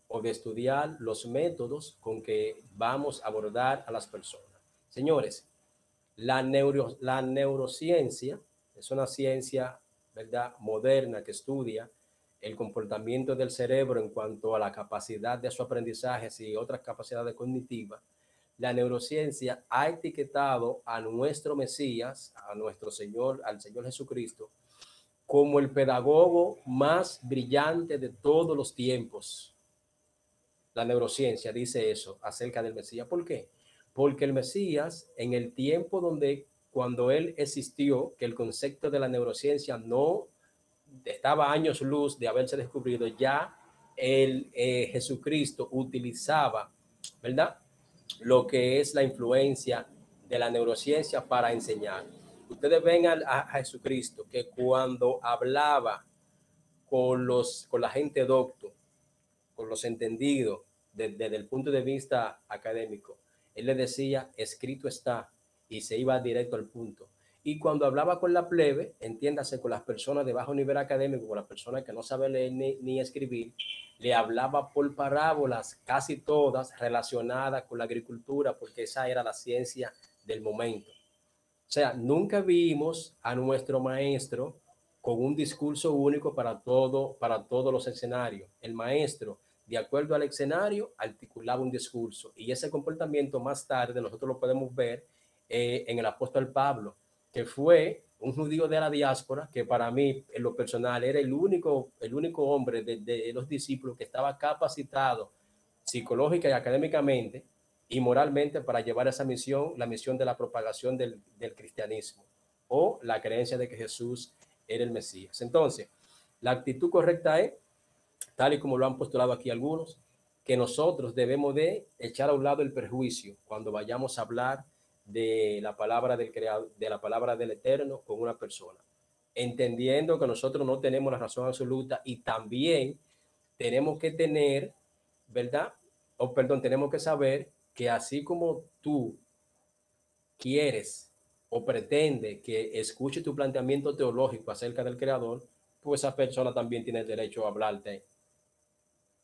[SPEAKER 1] o de estudiar los métodos con que vamos a abordar a las personas. Señores, la neurociencia es una ciencia, ¿verdad?, moderna que estudia el comportamiento del cerebro en cuanto a la capacidad de su aprendizaje y otras capacidades cognitivas. La neurociencia ha etiquetado a nuestro Mesías, a nuestro Señor, al Señor Jesucristo, como el pedagogo más brillante de todos los tiempos. La neurociencia dice eso acerca del Mesías. ¿Por qué? Porque el Mesías, en el tiempo cuando él existió, que el concepto de la neurociencia no estaba a años luz de haberse descubierto, ya Jesucristo utilizaba, ¿verdad?, lo que es la influencia de la neurociencia para enseñar. Ustedes ven a Jesucristo que cuando hablaba con la gente docto, con los entendidos desde el punto de vista académico, él le decía, escrito está, y se iba directo al punto. Y cuando hablaba con la plebe, entiéndase, con las personas de bajo nivel académico, con las personas que no saben leer ni escribir, le hablaba por parábolas, casi todas relacionadas con la agricultura, porque esa era la ciencia del momento. O sea, nunca vimos a nuestro maestro con un discurso único para todos los escenarios. El maestro, de acuerdo al escenario, articulaba un discurso, y ese comportamiento más tarde nosotros lo podemos ver en el apóstol Pablo, que fue un judío de la diáspora, que para mí, en lo personal, era el único hombre de los discípulos que estaba capacitado psicológica y académicamente y moralmente para llevar esa misión, la misión de la propagación del cristianismo, o la creencia de que Jesús era el Mesías. Entonces, la actitud correcta es, tal y como lo han postulado aquí algunos, que nosotros debemos de echar a un lado el prejuicio cuando vayamos a hablar de la palabra del creador, de la palabra del Eterno con una persona, entendiendo que nosotros no tenemos la razón absoluta y también tenemos que tener, ¿verdad? O perdón, tenemos que saber que así como tú quieres o pretende que escuche tu planteamiento teológico acerca del creador, pues esa persona también tiene el derecho a hablarte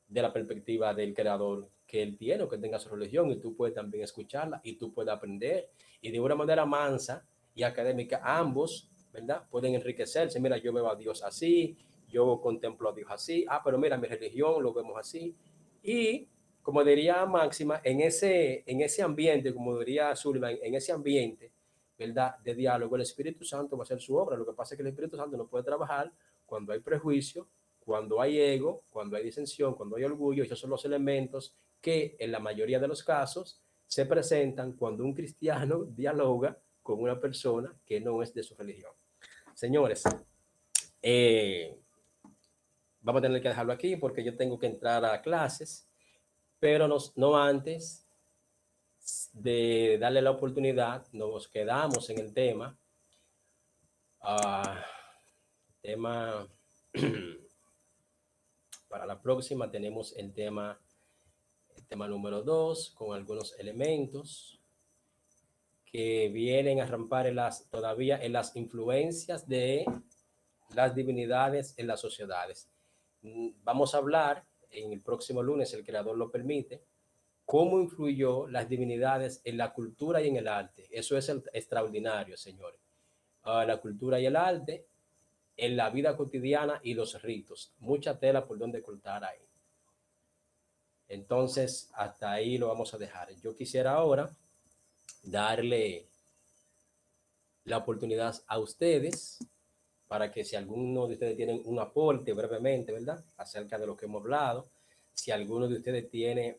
[SPEAKER 1] de la perspectiva del creador que él tiene o que tenga su religión, y tú puedes también escucharla y tú puedes aprender, y de una manera mansa y académica ambos, ¿verdad? Pueden enriquecerse. Mira, yo veo a Dios así, yo contemplo a Dios así, pero mira, mi religión lo vemos así. Y como diría Máxima, en ese ambiente, como diría Sullivan, en ese ambiente, ¿verdad?, de diálogo, el Espíritu Santo va a hacer su obra. Lo que pasa es que el Espíritu Santo no puede trabajar cuando hay prejuicio, cuando hay ego, cuando hay disensión, cuando hay orgullo. Esos son los elementos que en la mayoría de los casos se presentan cuando un cristiano dialoga con una persona que no es de su religión. Señores, vamos a tener que dejarlo aquí porque yo tengo que entrar a clases, pero no antes de darle la oportunidad, nos quedamos en el tema, para la próxima tenemos el tema número 2, con algunos elementos que vienen a rampar todavía en las influencias de las divinidades en las sociedades. Vamos a hablar en el próximo lunes, si el creador lo permite, cómo influyó las divinidades en la cultura y en el arte. Eso es extraordinario, señores. La cultura y el arte en la vida cotidiana y los ritos. Mucha tela por donde cortar ahí. Entonces, hasta ahí lo vamos a dejar. Yo quisiera ahora darle la oportunidad a ustedes para que si alguno de ustedes tienen un aporte brevemente, ¿verdad?, acerca de lo que hemos hablado, si alguno de ustedes tiene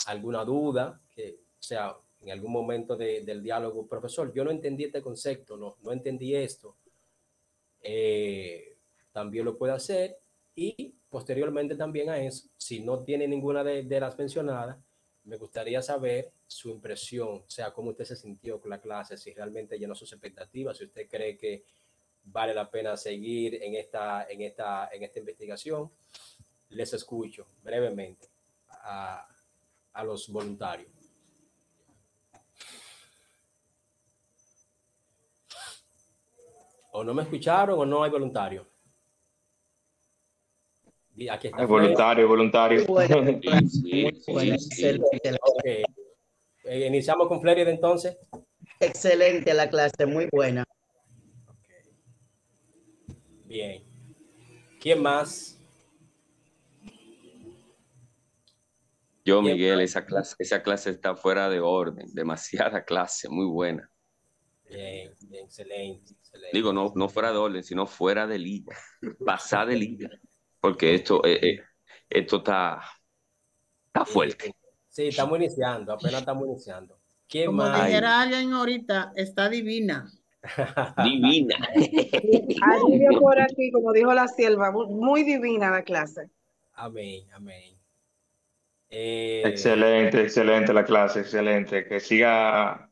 [SPEAKER 1] alguna duda, que o sea, en algún momento del diálogo, profesor, yo no entendí este concepto, no entendí esto, también lo puede hacer. Y posteriormente también a eso, si no tiene ninguna de las mencionadas, me gustaría saber su impresión, o sea, cómo usted se sintió con la clase, si realmente llenó sus expectativas, si usted cree que vale la pena seguir en esta investigación. Les escucho brevemente a los voluntarios. O no me escucharon o no hay voluntarios. Aquí está.
[SPEAKER 12] Voluntario.
[SPEAKER 2] Excelente.
[SPEAKER 1] Okay. Iniciamos con Flérida entonces.
[SPEAKER 2] Excelente la clase, muy buena.
[SPEAKER 1] Okay. Bien. ¿Quién más?
[SPEAKER 16] Yo, Miguel, esa clase está fuera de orden, demasiada clase, muy buena.
[SPEAKER 1] Bien, excelente.
[SPEAKER 16] Digo, no fuera de orden, sino fuera de liga, pasada de liga, porque esto está fuerte.
[SPEAKER 1] Sí, estamos iniciando, apenas estamos iniciando. ¿Quién
[SPEAKER 5] Como
[SPEAKER 1] más?
[SPEAKER 5] dijera alguien ahorita, está divina.
[SPEAKER 16] Divina.
[SPEAKER 18] Ahí vio por aquí, como dijo la sierva, muy divina la clase.
[SPEAKER 1] Amén, amén.
[SPEAKER 12] Excelente la clase, excelente. Que siga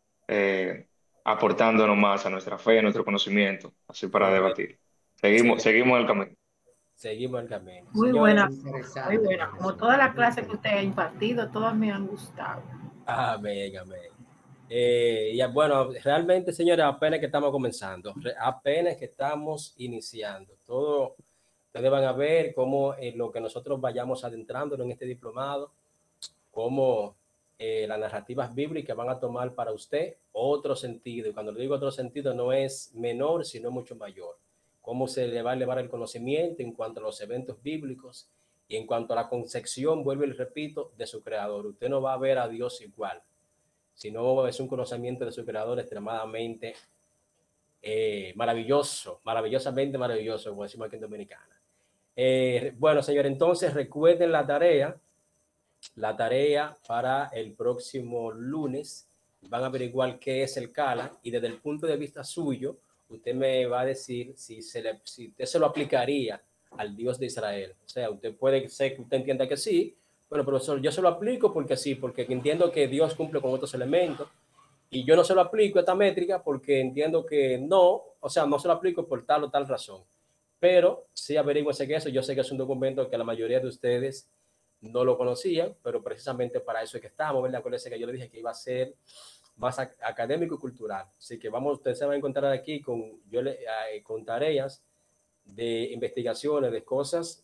[SPEAKER 12] aportándonos más a nuestra fe, a nuestro conocimiento, así para debatir. Seguimos el camino.
[SPEAKER 1] Seguimos el camino.
[SPEAKER 13] Muy
[SPEAKER 1] Señores,
[SPEAKER 13] buena, muy buena. Como todas las clases que usted ha impartido, todas me han gustado.
[SPEAKER 1] Amén, amén. Y bueno, realmente, señores, apenas que estamos comenzando, apenas que estamos iniciando. Todo, ustedes van a ver cómo lo que nosotros vayamos adentrando en este diplomado, cómo las narrativas bíblicas van a tomar para usted otro sentido. Y cuando le digo otro sentido, no es menor, sino mucho mayor. Cómo se le va a elevar el conocimiento en cuanto a los eventos bíblicos y en cuanto a la concepción, vuelvo y repito, de su creador. Usted no va a ver a Dios igual, sino es un conocimiento de su creador extremadamente maravilloso, maravillosamente maravilloso, como decimos aquí en Dominicana. Bueno, señor, entonces recuerden la tarea para el próximo lunes. Van a averiguar qué es el Cala y desde el punto de vista suyo, usted me va a decir si usted se lo aplicaría al Dios de Israel. O sea, usted puede ser que usted entienda que sí, Bueno, profesor, yo se lo aplico porque sí, porque entiendo que Dios cumple con otros elementos. Y yo no se lo aplico esta métrica porque entiendo que no, o sea, no se lo aplico por tal o tal razón. Pero sí averigüense que eso, yo sé que es un documento que la mayoría de ustedes no lo conocían, pero precisamente para eso es que estamos, ¿verdad? Acuérdense que yo le dije que iba a ser más académico y cultural. Así que vamos, ustedes se van a encontrar aquí con tareas de investigaciones, de cosas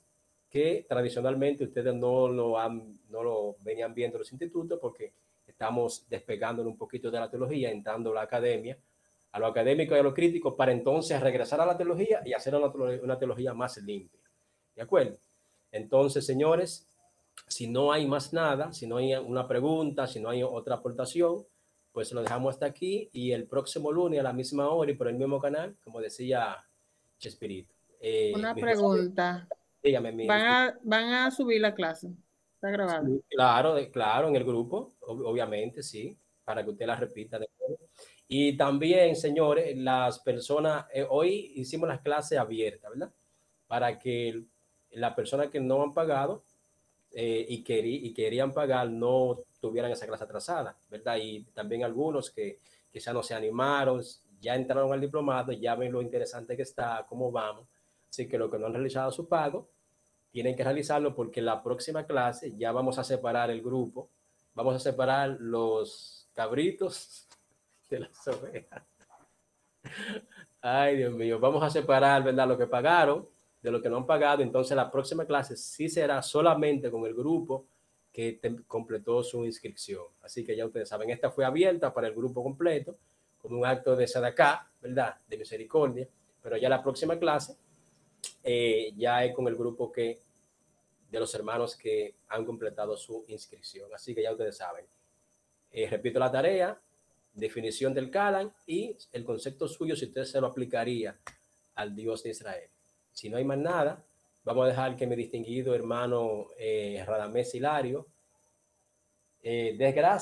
[SPEAKER 1] que tradicionalmente ustedes no lo venían viendo en los institutos porque estamos despegándonos un poquito de la teología, entrando a la academia, a lo académico y a lo crítico, para entonces regresar a la teología y hacer una teología más limpia. ¿De acuerdo? Entonces, señores, si no hay más nada, si no hay una pregunta, si no hay otra aportación, pues lo dejamos hasta aquí y el próximo lunes a la misma hora y por el mismo canal, como decía Chespirito.
[SPEAKER 5] Una pregunta.
[SPEAKER 1] Dígame,
[SPEAKER 5] ¿Van a subir la clase? ¿Está grabada?
[SPEAKER 1] Sí, claro, en el grupo, obviamente, sí, para que usted la repita después. Y también, señores, las personas, hoy hicimos las clases abiertas, ¿verdad? Para que las personas que no han pagado y querían pagar no tuvieran esa clase atrasada, ¿verdad? Y también algunos que quizá no se animaron, ya entraron al diplomado, ya ven lo interesante que está, cómo vamos. Así que los que no han realizado su pago, tienen que realizarlo porque la próxima clase ya vamos a separar el grupo, vamos a separar los cabritos de las ovejas. Ay, Dios mío, vamos a separar, ¿verdad? Lo que pagaron de lo que no han pagado. Entonces la próxima clase sí será solamente con el grupo que completó su inscripción. Así que ya ustedes saben, esta fue abierta para el grupo completo, como un acto de sadacá, ¿verdad? De misericordia. Pero ya la próxima clase ya es con el grupo de los hermanos que han completado su inscripción. Así que ya ustedes saben. Repito la tarea, definición del Calan y el concepto suyo si usted se lo aplicaría al Dios de Israel. Si no hay más nada, vamos a dejar que mi distinguido hermano Radamés Hilario desgracia